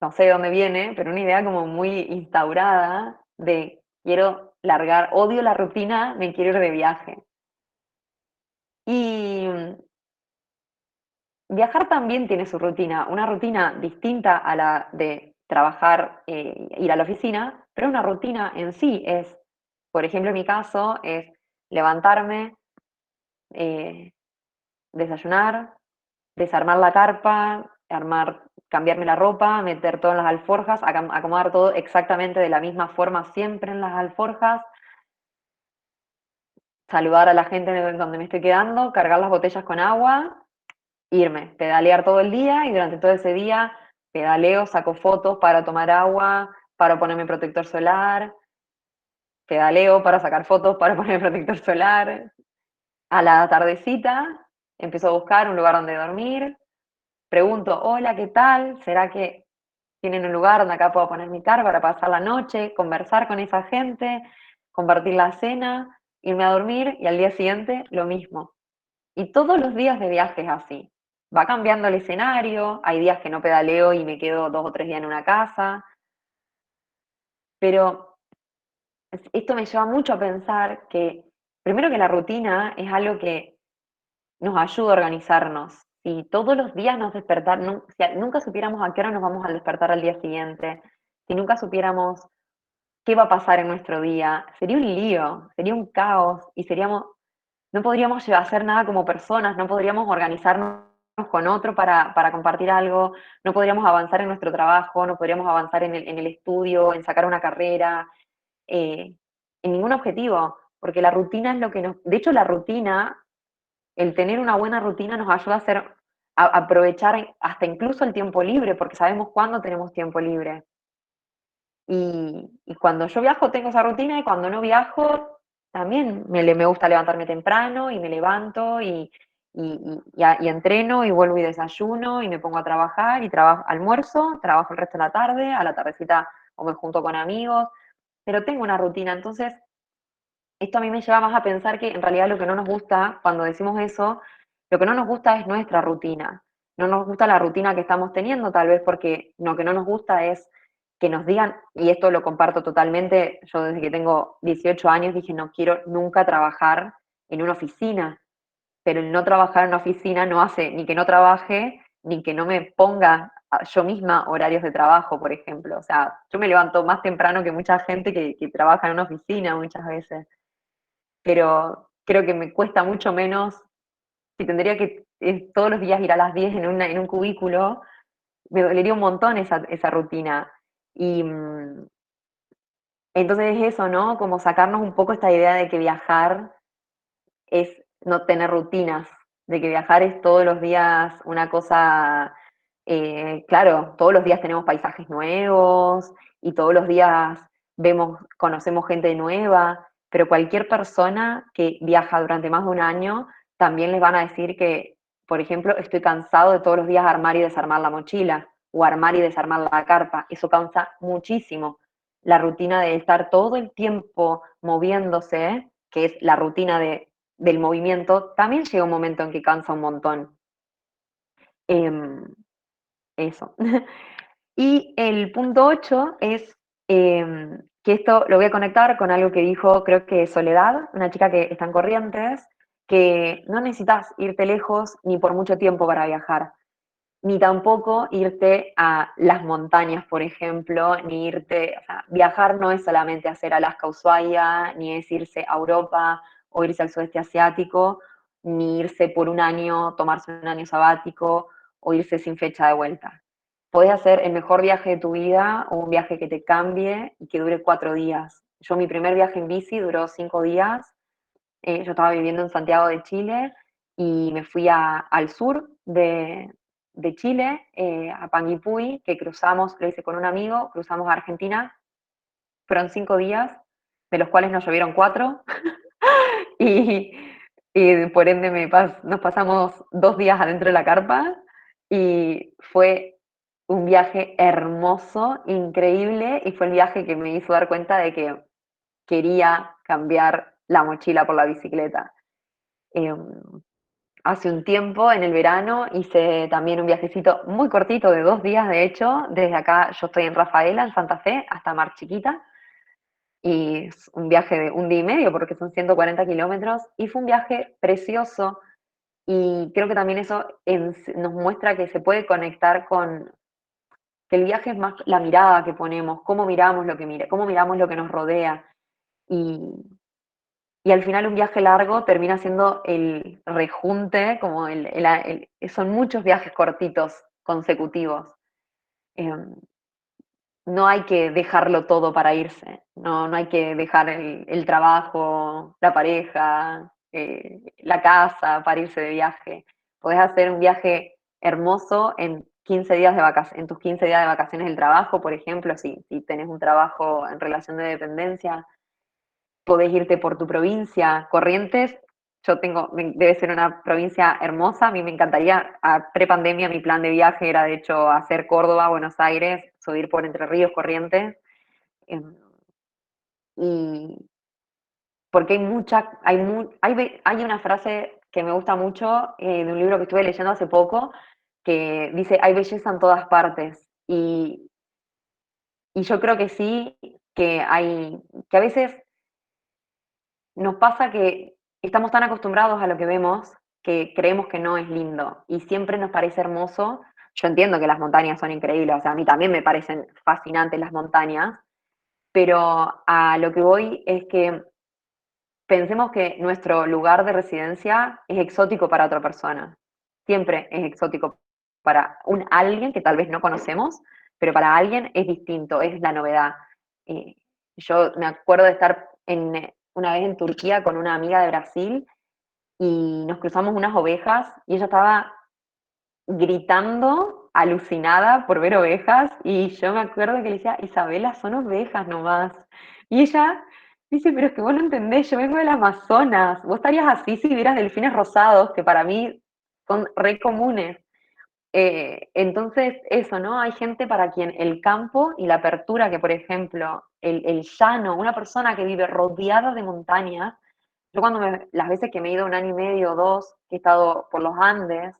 no sé de dónde viene, pero una idea como muy instaurada de quiero largar, odio la rutina, me quiero ir de viaje. Y viajar también tiene su rutina, una rutina distinta a la de trabajar, ir a la oficina, pero una rutina en sí es, por ejemplo, en mi caso, es levantarme, eh, desayunar, desarmar la carpa, cambiarme la ropa, meter todo en las alforjas, acomodar todo exactamente de la misma forma siempre en las alforjas, saludar a la gente donde me estoy quedando, cargar las botellas con agua, irme, pedalear todo el día y durante todo ese día pedaleo, saco fotos para tomar agua, para ponerme protector solar, pedaleo para sacar fotos, para ponerme protector solar. A la tardecita empiezo a buscar un lugar donde dormir, pregunto, hola, ¿qué tal? ¿Será que tienen un lugar donde acá puedo poner mi carpa para pasar la noche, conversar con esa gente, compartir la cena, irme a dormir y al día siguiente lo mismo? Y todos los días de viaje es así. Va cambiando el escenario, hay días que no pedaleo y me quedo 2 o 3 días en una casa, pero esto me lleva mucho a pensar que, primero que la rutina es algo que nos ayuda a organizarnos. Si todos los días nos despertar, si nunca supiéramos a qué hora nos vamos a despertar al día siguiente, si nunca supiéramos qué va a pasar en nuestro día, sería un lío, sería un caos y no podríamos hacer nada como personas, no podríamos organizarnos con otro para compartir algo, no podríamos avanzar en nuestro trabajo, no podríamos avanzar en el estudio, en sacar una carrera, eh, en ningún objetivo, porque la rutina es lo que de hecho la rutina, el tener una buena rutina nos ayuda a aprovechar hasta incluso el tiempo libre, porque sabemos cuándo tenemos tiempo libre. Y cuando yo viajo tengo esa rutina y cuando no viajo también me gusta levantarme temprano y me levanto y entreno y vuelvo y desayuno y me pongo a trabajar y almuerzo, trabajo el resto de la tarde, a la tardecita o me junto con amigos, pero tengo una rutina. Entonces, esto a mí me lleva más a pensar que en realidad lo que no nos gusta cuando decimos eso, lo que no nos gusta es nuestra rutina. No nos gusta la rutina que estamos teniendo, tal vez porque lo que no nos gusta es que nos digan, y esto lo comparto totalmente, yo desde que tengo 18 años dije no quiero nunca trabajar en una oficina, pero el no trabajar en una oficina no hace ni que no trabaje, ni que no me ponga yo misma horarios de trabajo, por ejemplo. O sea, yo me levanto más temprano que mucha gente que trabaja en una oficina muchas veces, pero creo que me cuesta mucho menos, si tendría que todos los días ir a las 10 en un cubículo, me dolería un montón esa rutina. Y entonces es eso, ¿no? Como sacarnos un poco esta idea de que viajar es no tener rutinas, de que viajar es todos los días una cosa, claro, todos los días tenemos paisajes nuevos y todos los días conocemos gente nueva, pero cualquier persona que viaja durante más de un año también les van a decir que, por ejemplo, estoy cansado de todos los días armar y desarmar la mochila o armar y desarmar la carpa. Eso cansa muchísimo. La rutina de estar todo el tiempo moviéndose, que es la rutina del movimiento, también llega un momento en que cansa un montón. Em, eso. Y el punto 8 es que esto lo voy a conectar con algo que dijo, creo que Soledad, una chica que está en Corrientes, que no necesitas irte lejos ni por mucho tiempo para viajar, ni tampoco irte a las montañas, por ejemplo, ni irte, o sea, viajar no es solamente hacer Alaska, Ushuaia, ni es irse a Europa o irse al sudeste asiático, ni irse por un año, tomarse un año sabático o irse sin fecha de vuelta. Podés hacer el mejor viaje de tu vida o un viaje que te cambie y que dure 4 días. Yo mi primer viaje en bici duró 5 días. Yo estaba viviendo en Santiago de Chile y me fui al sur de Chile, a Panguipulli, que cruzamos, lo hice con un amigo, cruzamos a Argentina, fueron 5 días, de los cuales nos llovieron 4, y, y por ende nos pasamos 2 días adentro de la carpa, y fue un viaje hermoso, increíble, y fue el viaje que me hizo dar cuenta de que quería cambiar la mochila por la bicicleta. Eh, hace un tiempo, en el verano, hice también un viajecito muy cortito, de 2 días de hecho, desde acá, yo estoy en Rafaela, en Santa Fe, hasta Mar Chiquita, y es un viaje de un día y medio porque son 140 kilómetros, y fue un viaje precioso, y creo que también eso nos muestra que se puede conectar con, que el viaje es más la mirada que ponemos, cómo miramos lo que cómo miramos lo que nos rodea, y, y al final un viaje largo termina siendo el rejunte, como son muchos viajes cortitos, consecutivos. Em, no hay que dejarlo todo para irse, no hay que dejar el trabajo, la pareja, la casa para irse de viaje. Podés hacer un viaje hermoso en 15 días de vacaciones, en tus 15 días de vacaciones del trabajo, por ejemplo, si tenés un trabajo en relación de dependencia, podés irte por tu provincia. Corrientes, debe ser una provincia hermosa, a mí me encantaría, pre-pandemia mi plan de viaje era de hecho hacer Córdoba, Buenos Aires, subir por Entre Ríos, Corrientes, em, y porque hay una frase que me gusta mucho de un libro que estuve leyendo hace poco, que dice, hay belleza en todas partes, y yo creo que sí, que a veces nos pasa que estamos tan acostumbrados a lo que vemos que creemos que no es lindo y siempre nos parece hermoso. Yo entiendo que las montañas son increíbles, o sea, a mí también me parecen fascinantes las montañas, pero a lo que voy es que pensemos que nuestro lugar de residencia es exótico para otra persona. Siempre es exótico para alguien que tal vez no conocemos, pero para alguien es distinto, es la novedad. Eh, yo me acuerdo de estar una vez en Turquía con una amiga de Brasil y nos cruzamos unas ovejas y ella estaba gritando, alucinada por ver ovejas, y yo me acuerdo que le decía, Isabela, son ovejas nomás. Y ella dice, pero es que vos no entendés, yo vengo del Amazonas, vos estarías así si vieras delfines rosados, que para mí son re comunes. Entonces, eso, ¿no? Hay gente para quien el campo y la apertura, que por ejemplo, el llano, una persona que vive rodeada de montañas, yo las veces que me he ido un año y medio o dos, que he estado por los Andes,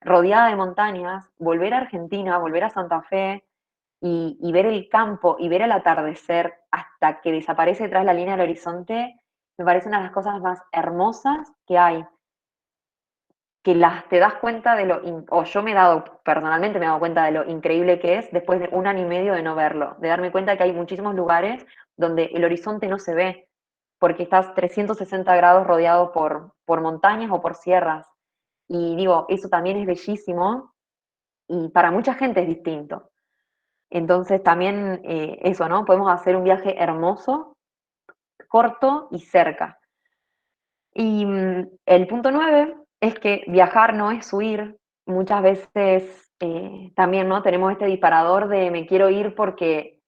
rodeada de montañas, volver a Argentina, volver a Santa Fe y ver el campo y ver el atardecer hasta que desaparece detrás de la línea del horizonte, me parece una de las cosas más hermosas que hay. Que te das cuenta de o yo personalmente me he dado cuenta de lo increíble que es después de un año y medio de no verlo, de darme cuenta que hay muchísimos lugares donde el horizonte no se ve, porque estás 360 grados rodeado por montañas o por sierras. Y digo, eso también es bellísimo y para mucha gente es distinto. Entonces también eso, ¿no? Podemos hacer un viaje hermoso, corto y cerca. Y el punto 9 es que viajar no es huir. Muchas veces también, ¿no? Tenemos este disparador de me quiero ir porque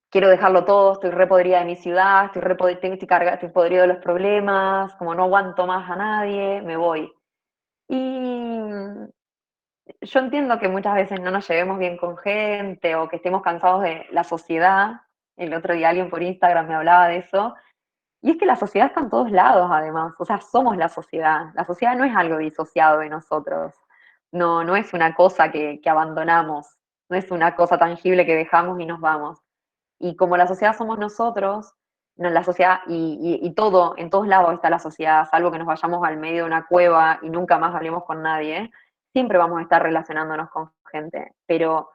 quiero dejarlo todo, estoy re podrida de mi ciudad, estoy podrido de los problemas, como no aguanto más a nadie, me voy. Y yo entiendo que muchas veces no nos llevemos bien con gente o que estemos cansados de la sociedad. El otro día alguien por Instagram me hablaba de eso. Y es que la sociedad está en todos lados, además. O sea, somos la sociedad. La sociedad no es algo disociado de nosotros. No es una cosa que abandonamos. No es una cosa tangible que dejamos y nos vamos. Y como la sociedad somos nosotros, no, la sociedad y todo, en todos lados está la sociedad, salvo que nos vayamos al medio de una cueva y nunca más hablemos con nadie, siempre vamos a estar relacionándonos con gente. Pero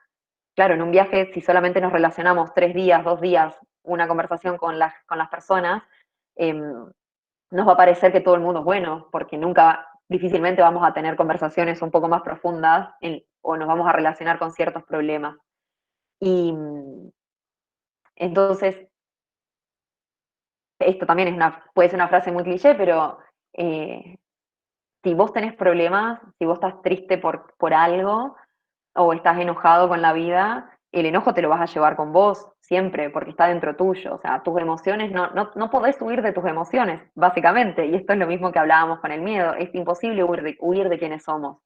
claro, en un viaje, si solamente nos relacionamos 3 días, 2 días, una conversación con las personas, nos va a parecer que todo el mundo es bueno, porque difícilmente vamos a tener conversaciones un poco más profundas o nos vamos a relacionar con ciertos problemas. Y entonces, esto también puede ser una frase muy cliché, pero eh, si vos tenés problemas, si vos estás triste por algo o estás enojado con la vida, el enojo te lo vas a llevar con vos siempre, porque está dentro tuyo. O sea, tus emociones, no podés huir de tus emociones, básicamente. Y esto es lo mismo que hablábamos con el miedo. Es imposible huir de quienes somos.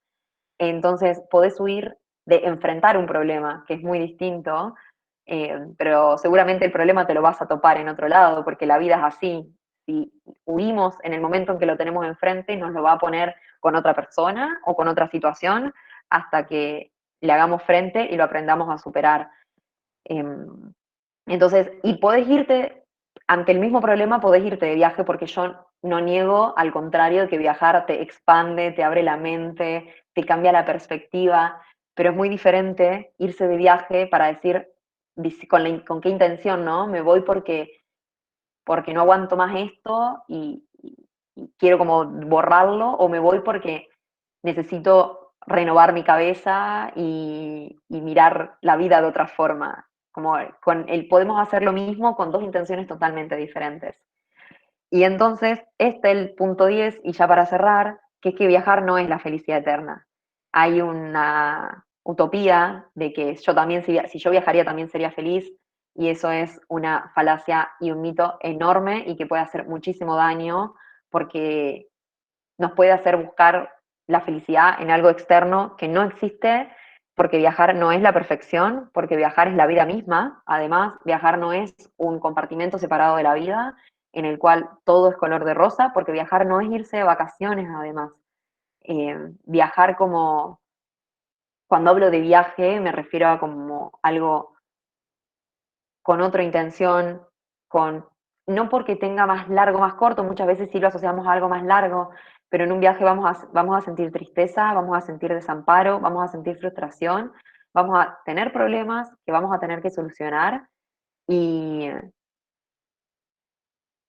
Entonces, podés huir de enfrentar un problema, que es muy distinto, pero seguramente el problema te lo vas a topar en otro lado, porque la vida es así. si huimos en el momento en que lo tenemos enfrente, nos lo va a poner con otra persona o con otra situación hasta que le hagamos frente y lo aprendamos a superar. Entonces, y podés irte, ante el mismo problema podés irte de viaje, porque yo no niego, al contrario, que viajar te expande, te abre la mente, te cambia la perspectiva, pero es muy diferente irse de viaje para decir, con qué intención, ¿no? Me voy porque no aguanto más esto y quiero como borrarlo, o me voy porque necesito renovar mi cabeza y mirar la vida de otra forma. Como podemos hacer lo mismo con dos intenciones totalmente diferentes. Y entonces, este es el punto 10 y ya para cerrar, que es que viajar no es la felicidad eterna. Hay una utopía de que yo también, si yo viajaría, también sería feliz, y eso es una falacia y un mito enorme y que puede hacer muchísimo daño, porque nos puede hacer buscar la felicidad en algo externo que no existe, porque viajar no es la perfección, porque viajar es la vida misma. Además, viajar no es un compartimento separado de la vida en el cual todo es color de rosa, porque viajar no es irse de vacaciones, además. Viajar como, cuando hablo de viaje, me refiero a como algo con otra intención, con no porque tenga más largo, más corto, muchas veces sí lo asociamos a algo más largo, pero en un viaje vamos a sentir tristeza, vamos a sentir desamparo, vamos a sentir frustración, vamos a tener problemas que vamos a tener que solucionar y,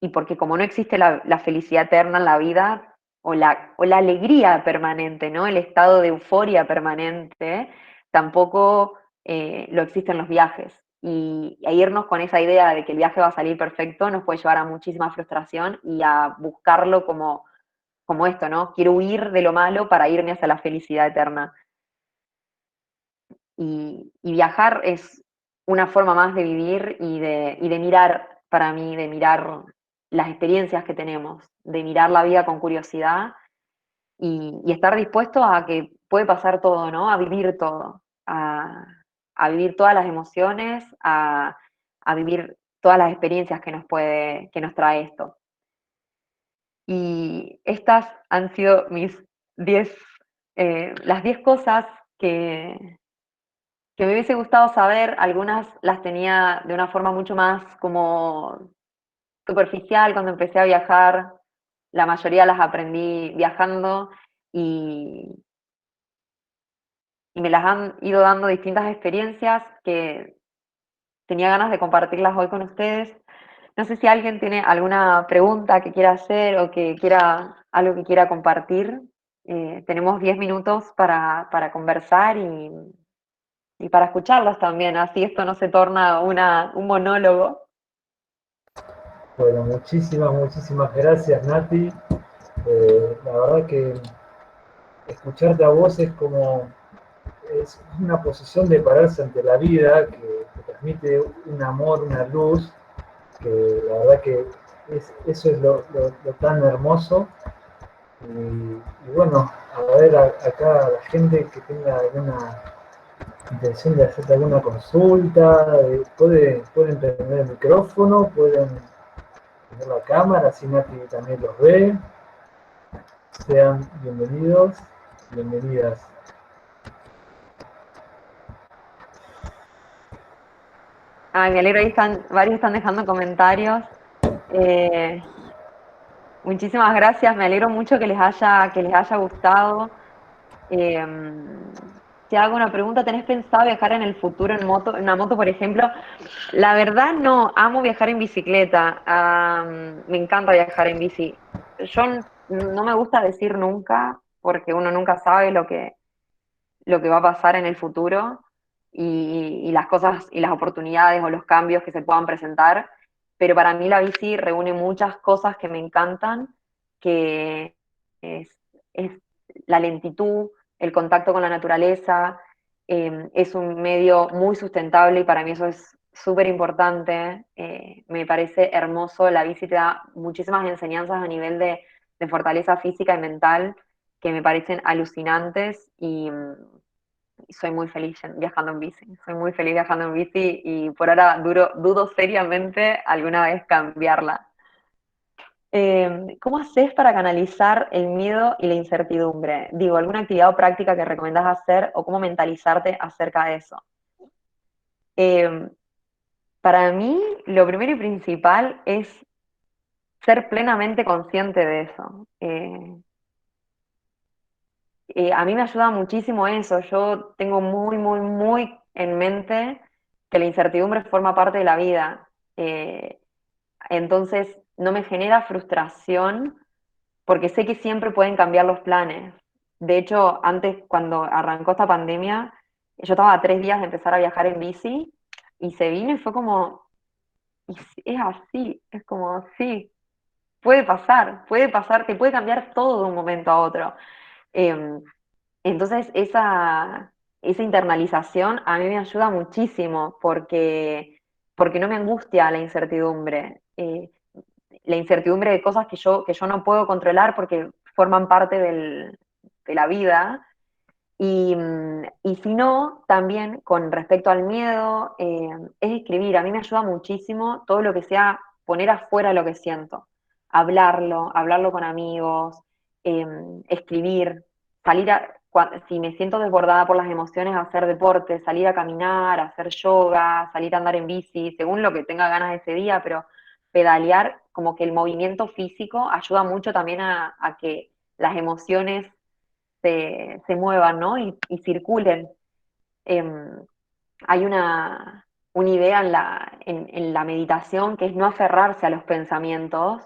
y porque como no existe la felicidad eterna en la vida o la alegría permanente, ¿no? El estado de euforia permanente, tampoco lo existen los viajes. Y a irnos con esa idea de que el viaje va a salir perfecto nos puede llevar a muchísima frustración y a buscarlo como esto, ¿no? Quiero huir de lo malo para irme hacia la felicidad eterna. Y viajar es una forma más de vivir y de mirar, para mí, de mirar las experiencias que tenemos, de mirar la vida con curiosidad y estar dispuesto a que puede pasar todo, ¿no? A vivir todo, a vivir todas las emociones, a vivir todas las experiencias que nos trae esto. Y estas han sido mis 10, las 10 cosas que me hubiese gustado saber. Algunas las tenía de una forma mucho más como superficial cuando empecé a viajar, la mayoría las aprendí viajando y, y me las han ido dando distintas experiencias que tenía ganas de compartirlas hoy con ustedes. No sé si alguien tiene alguna pregunta que quiera hacer o que quiera algo que quiera compartir. Tenemos 10 minutos para conversar y para escucharlos también, así esto no se torna un monólogo. Bueno, muchísimas gracias, Nati. La verdad que escucharte a vos es una posición de pararse ante la vida que transmite un amor, una luz, que la verdad que eso es lo tan hermoso. Y bueno, a ver acá la gente que tenga alguna intención de hacerte alguna consulta, pueden prender el micrófono, pueden prender la cámara, así Nati también los ve. Sean bienvenidos, bienvenidas. Ay, me alegro, ahí están, varios están dejando comentarios. Eh, Muchísimas gracias, me alegro mucho que les haya gustado. Eh, Te hago una pregunta, ¿tenés pensado viajar en el futuro en moto, en una moto, por ejemplo? La verdad no, amo viajar en bicicleta, me encanta viajar en bici. Yo no me gusta decir nunca, porque uno nunca sabe lo que va a pasar en el futuro y las cosas y las oportunidades o los cambios que se puedan presentar, pero para mí la bici reúne muchas cosas que me encantan, que es, es la lentitud, el contacto con la naturaleza, es un medio muy sustentable y para mí eso es súper importante. Me parece hermoso, la bici te da muchísimas enseñanzas a nivel de fortaleza física y mental que me parecen alucinantes y soy muy feliz viajando en bici. Soy muy feliz viajando en bici y por ahora dudo seriamente alguna vez cambiarla. ¿Cómo haces para canalizar el miedo y la incertidumbre? Digo, ¿alguna actividad o práctica que recomendás hacer o cómo mentalizarte acerca de eso? Eh, para mí, lo primero y principal es ser plenamente consciente de eso. A mí me ayuda muchísimo eso. Yo tengo muy, muy, muy en mente que la incertidumbre forma parte de la vida. Entonces, no me genera frustración porque sé que siempre pueden cambiar los planes. De hecho, antes, cuando arrancó esta pandemia, yo estaba a 3 días de empezar a viajar en bici y se vino y fue como, y es así, es como, sí, puede pasar, te puede cambiar todo de un momento a otro. Em, entonces, esa internalización a mí me ayuda muchísimo porque no me angustia la incertidumbre. La incertidumbre de cosas que yo no puedo controlar porque forman parte de la vida. Y si no, también con respecto al miedo, es escribir. A mí me ayuda muchísimo todo lo que sea poner afuera lo que siento, hablarlo con amigos, eh, escribir, si me siento desbordada por las emociones, hacer deporte, salir a caminar, hacer yoga, salir a andar en bici, según lo que tenga ganas ese día, pero pedalear, como que el movimiento físico ayuda mucho también a que las emociones se muevan, ¿no? Y circulen. Eh, Hay una idea en la meditación que es no aferrarse a los pensamientos,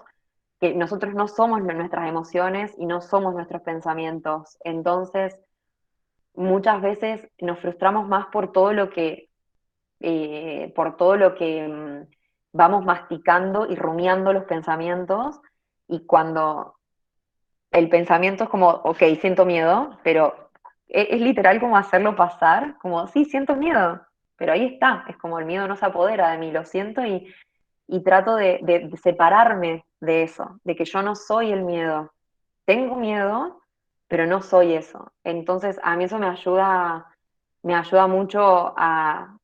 que nosotros no somos nuestras emociones y no somos nuestros pensamientos. Entonces, muchas veces nos frustramos más por todo lo que vamos masticando y rumiando los pensamientos, y cuando el pensamiento es como, ok, siento miedo, pero es literal como hacerlo pasar, como, sí, siento miedo, pero ahí está, es como el miedo no se apodera de mí, lo siento y trato de separarme de eso, de que yo no soy el miedo. Tengo miedo, pero no soy eso. Entonces, a mí eso me ayuda mucho a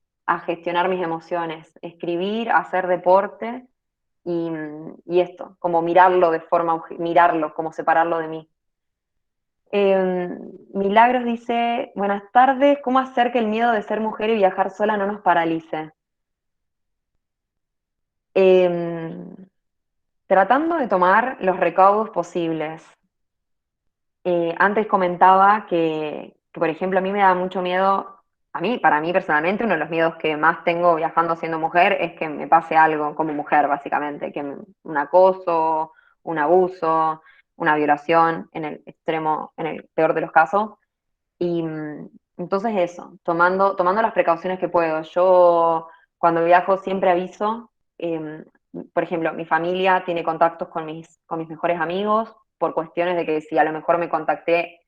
gestionar mis emociones, escribir, hacer deporte y esto, como mirarlo, como separarlo de mí. Milagros dice, buenas tardes, ¿cómo hacer que el miedo de ser mujer y viajar sola no nos paralice? Em, Tratando de tomar los recaudos posibles. Antes comentaba por ejemplo, a mí me da mucho miedo, para mí personalmente, uno de los miedos que más tengo viajando siendo mujer es que me pase algo como mujer, básicamente, un acoso, un abuso, una violación, en el peor de los casos. Y entonces eso, tomando las precauciones que puedo. Yo cuando viajo siempre aviso, por ejemplo, mi familia tiene contactos con mis mejores amigos por cuestiones de que si a lo mejor me contacté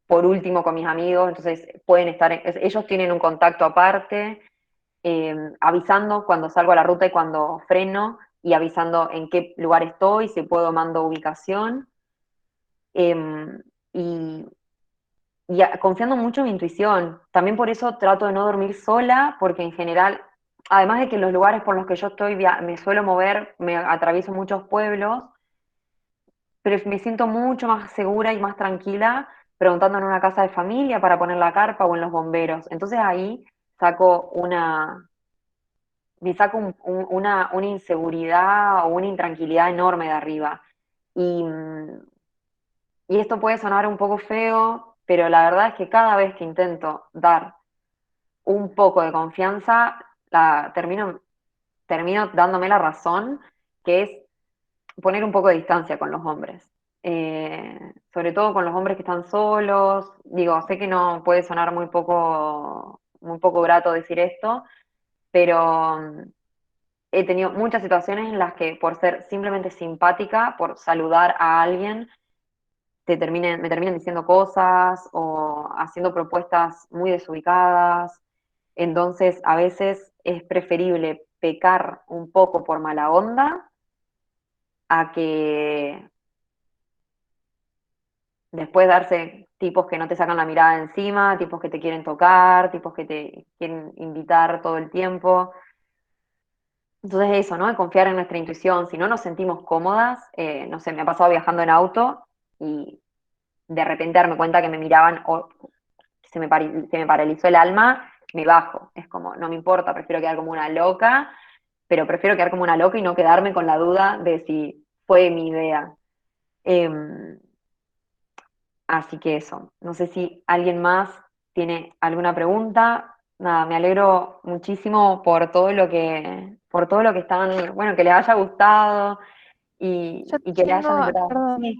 por último con mis amigos, entonces pueden ellos tienen un contacto aparte, avisando cuando salgo a la ruta y cuando freno, y avisando en qué lugar estoy, si puedo mando ubicación. Y confiando mucho en mi intuición. También por eso trato de no dormir sola, porque en general, además de que los lugares por los que yo estoy me suelo mover, me atravieso muchos pueblos, pero me siento mucho más segura y más tranquila preguntando en una casa de familia para poner la carpa o en los bomberos. Entonces ahí saco una, me saco una inseguridad o una intranquilidad enorme de arriba. Y, y esto puede sonar un poco feo, pero la verdad es que cada vez que intento dar un poco de confianza, termino dándome la razón, que es poner un poco de distancia con los hombres. Sobre todo con los hombres que están solos. Digo, sé que no puede sonar muy poco grato decir esto, pero he tenido muchas situaciones en las que por ser simplemente simpática, por saludar a alguien, me terminan diciendo cosas o haciendo propuestas muy desubicadas. Entonces, a veces es preferible pecar un poco por mala onda a que después darse tipos que no te sacan la mirada de encima, tipos que te quieren tocar, tipos que te quieren invitar todo el tiempo. Entonces eso, ¿no? De confiar en nuestra intuición. Si no nos sentimos cómodas, no sé, me ha pasado viajando en auto y de repente darme cuenta que me miraban o se me paralizó el alma, me bajo. Es como, no me importa, prefiero quedar como una loca, pero prefiero quedar como una loca y no quedarme con la duda de si fue mi idea. Em, Así que eso. No sé si alguien más tiene alguna pregunta. Nada, me alegro muchísimo por todo lo que están, bueno, que les haya gustado Yo y que les hayan tengo, entrado. perdón, Sí,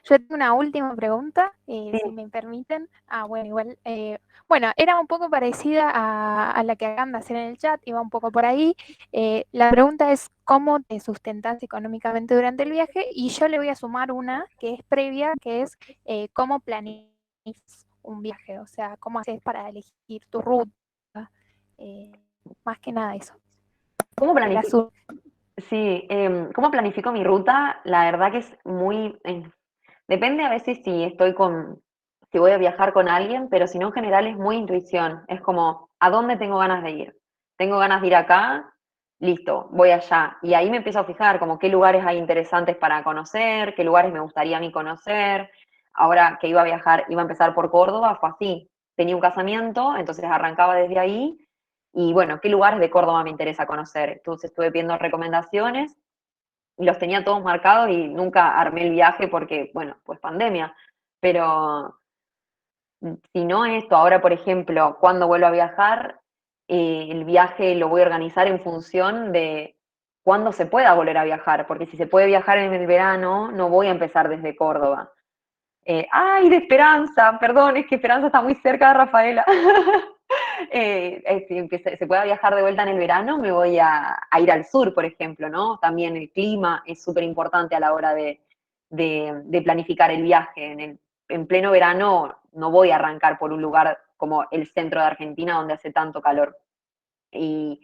yo tengo una última pregunta, sí. si me permiten. Bueno, igual, bueno, era un poco parecida a la que acaban de hacer en el chat, iba un poco por ahí. La pregunta es, ¿cómo te sustentás económicamente durante el viaje? Y yo le voy a sumar una que es previa, que es cómo planificas un viaje, o sea, cómo haces para elegir tu ruta. Eh, Más que nada eso, ¿Cómo de la planifico? sur. Sí, ¿cómo planifico mi ruta? La verdad que es muy, depende a veces si voy a viajar con alguien, pero si no, en general es muy intuición. Es como, ¿a dónde tengo ganas de ir? Tengo ganas de ir acá, listo, voy allá. Y ahí me empiezo a fijar como qué lugares hay interesantes para conocer, qué lugares me gustaría a mí conocer. Ahora que iba a viajar, iba a empezar por Córdoba, fue así. Tenía un casamiento, entonces arrancaba desde ahí. Y bueno, ¿qué lugares de Córdoba me interesa conocer? Entonces estuve pidiendo recomendaciones y los tenía todos marcados y nunca armé el viaje porque, bueno, pues pandemia. Pero si no esto, ahora por ejemplo, cuando vuelvo a viajar, el viaje lo voy a organizar en función de cuándo se pueda volver a viajar, porque si se puede viajar en el verano, no voy a empezar desde Córdoba. ¡Ay, de Esperanza! Perdón, es que Esperanza está muy cerca de Rafaela. Si se pueda viajar de vuelta en el verano, me voy a ir al sur, por ejemplo, ¿no? También el clima es súper importante a la hora de planificar el viaje. En pleno verano no voy a arrancar por un lugar como el centro de Argentina donde hace tanto calor. Y,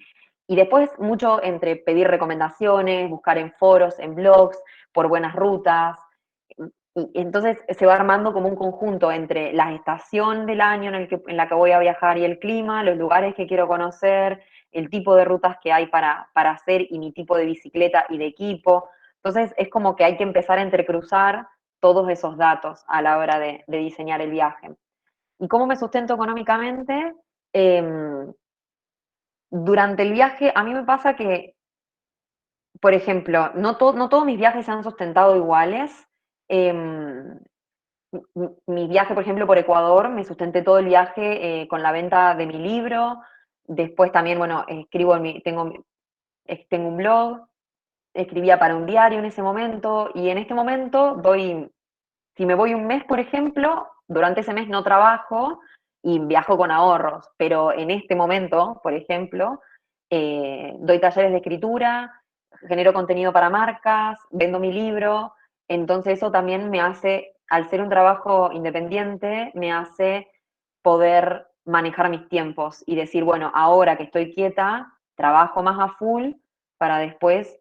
y después mucho entre pedir recomendaciones, buscar en foros, en blogs, por buenas rutas. Y entonces se va armando como un conjunto entre la estación del año en la que voy a viajar y el clima, los lugares que quiero conocer, el tipo de rutas que hay para hacer y mi tipo de bicicleta y de equipo. Entonces es como que hay que empezar a entrecruzar todos esos datos a la hora de diseñar el viaje. ¿Y cómo me sustento económicamente? Durante el viaje, a mí me pasa que, por ejemplo, no todos mis viajes se han sustentado iguales. Em, Mi viaje, por ejemplo, por Ecuador, me sustenté todo el viaje con la venta de mi libro. Después también, bueno, tengo un blog, escribía para un diario en ese momento, y en este momento si me voy un mes, por ejemplo, durante ese mes no trabajo y viajo con ahorros, pero en este momento, por ejemplo, doy talleres de escritura, genero contenido para marcas, vendo mi libro, entonces eso también me hace, al ser un trabajo independiente, me hace poder manejar mis tiempos y decir, bueno, ahora que estoy quieta, trabajo más a full para después,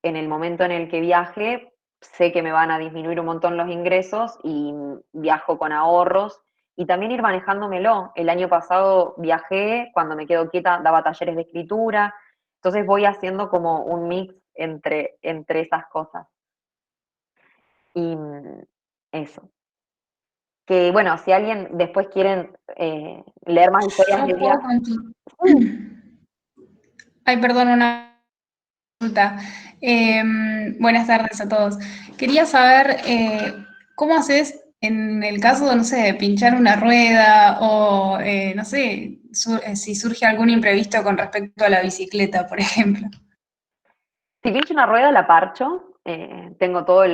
en el momento en el que viaje, sé que me van a disminuir un montón los ingresos y viajo con ahorros y también ir manejándomelo. El año pasado viajé, cuando me quedo quieta daba talleres de escritura, entonces voy haciendo como un mix entre esas cosas. Y eso. Que bueno, si alguien después quieren leer más historias Yo del puedo viaje. continuar. Ay, perdón, una consulta. Buenas tardes a todos. Quería saber cómo haces en el caso, no sé, de pinchar una rueda o, no sé, si surge algún imprevisto con respecto a la bicicleta, por ejemplo. Si pincho una rueda, la parcho. Tengo todas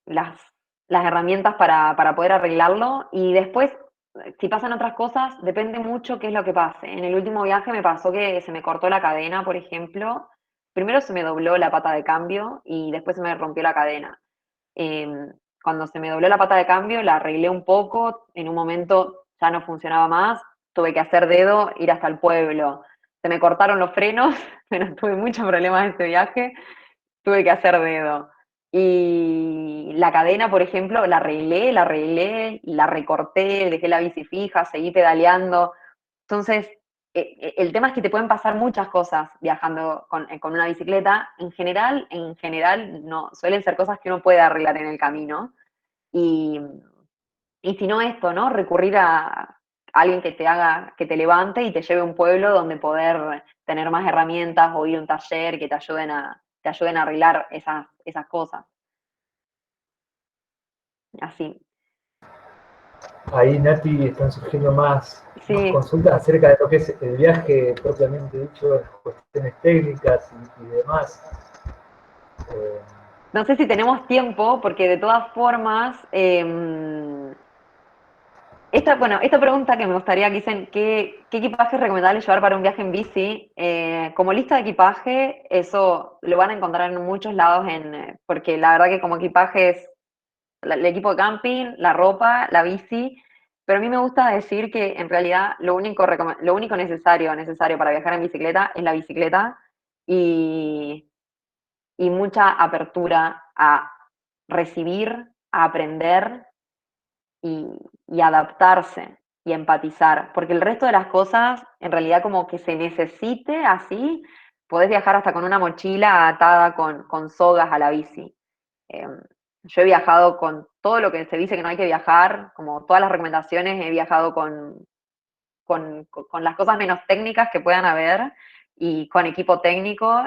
las herramientas para poder arreglarlo. Y después, si pasan otras cosas, depende mucho qué es lo que pase. En el último viaje me pasó que se me cortó la cadena, por ejemplo. Primero se me dobló la pata de cambio y después se me rompió la cadena. Cuando se me dobló la pata de cambio, la arreglé un poco. En un momento ya no funcionaba más. Tuve que hacer dedo, ir hasta el pueblo. Se me cortaron los frenos, pero tuve muchos problemas en este viaje, tuve que hacer dedo. Y la cadena, por ejemplo, la recorté, dejé la bici fija, seguí pedaleando. Entonces, el tema es que te pueden pasar muchas cosas viajando con una bicicleta. En general, no, suelen ser cosas que uno puede arreglar en el camino. Y, y si no esto, ¿no? Recurrir a alguien que te levante y te lleve a un pueblo donde poder tener más herramientas o ir a un taller que te ayuden a arreglar esas cosas. Así. Ahí, Nati, están surgiendo más Sí. consultas acerca de lo que es el viaje propiamente dicho, las cuestiones técnicas y demás. Eh, No sé si tenemos tiempo, porque de todas formas, esta pregunta que me gustaría que dicen, ¿qué equipaje es recomendable llevar para un viaje en bici? Como lista de equipaje, eso lo van a encontrar en muchos lados, porque la verdad que como equipaje es el equipo de camping, la ropa, la bici, pero a mí me gusta decir que en realidad lo único necesario para viajar en bicicleta es la bicicleta y, y mucha apertura a recibir, a aprender y adaptarse y empatizar, porque el resto de las cosas, en realidad como que se necesite así, podés viajar hasta con una mochila atada con sogas a la bici. Yo he viajado con todo lo que se dice que no hay que viajar, como todas las recomendaciones, he viajado con las cosas menos técnicas que puedan haber y con equipo técnico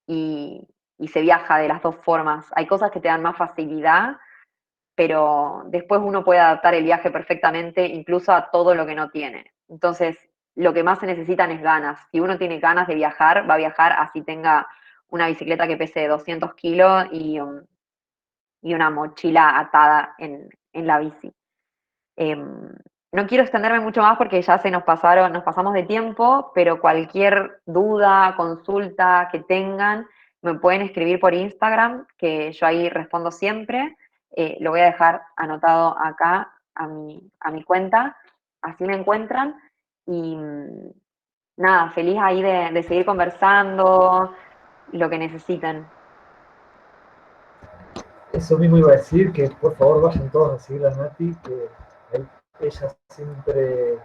y, y se viaja de las dos formas. Hay cosas que te dan más facilidad, pero después uno puede adaptar el viaje perfectamente, incluso a todo lo que no tiene. Entonces, lo que más se necesitan es ganas. Si uno tiene ganas de viajar, va a viajar así tenga una bicicleta que pese 200 kilos y una mochila atada en la bici. No quiero extenderme mucho más porque ya nos pasamos de tiempo, pero cualquier duda, consulta que tengan, me pueden escribir por Instagram, que yo ahí respondo siempre. Lo voy a dejar anotado acá a mi cuenta, así me encuentran. Y nada, feliz ahí de seguir conversando, lo que necesiten. Eso mismo iba a decir, que por favor vayan todos a seguir a Nati, que ella siempre,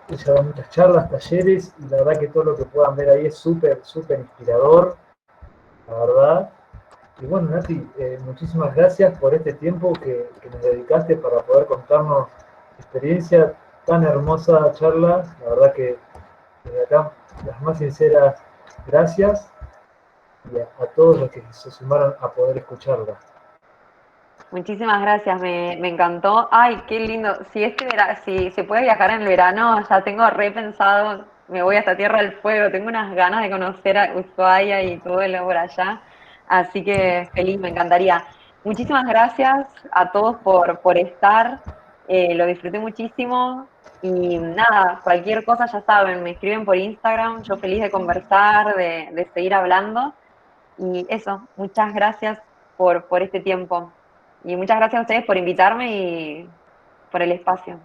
ella da muchas charlas, talleres, y la verdad que todo lo que puedan ver ahí es súper, súper inspirador, la verdad. Y bueno, Nati, muchísimas gracias por este tiempo que nos dedicaste para poder contarnos experiencia, tan hermosa charla, la verdad que desde acá las más sinceras gracias y a todos los que se sumaron a poder escucharla. Muchísimas gracias, me encantó. Ay, qué lindo. Si se puede viajar en el verano, ya tengo repensado, me voy hasta Tierra del Fuego, tengo unas ganas de conocer a Ushuaia y todo lo por allá. Así que feliz, me encantaría. Muchísimas gracias a todos por estar, lo disfruté muchísimo. Y nada, cualquier cosa ya saben, me escriben por Instagram, yo feliz de conversar, de seguir hablando. Y eso, muchas gracias por este tiempo. Y muchas gracias a ustedes por invitarme y por el espacio.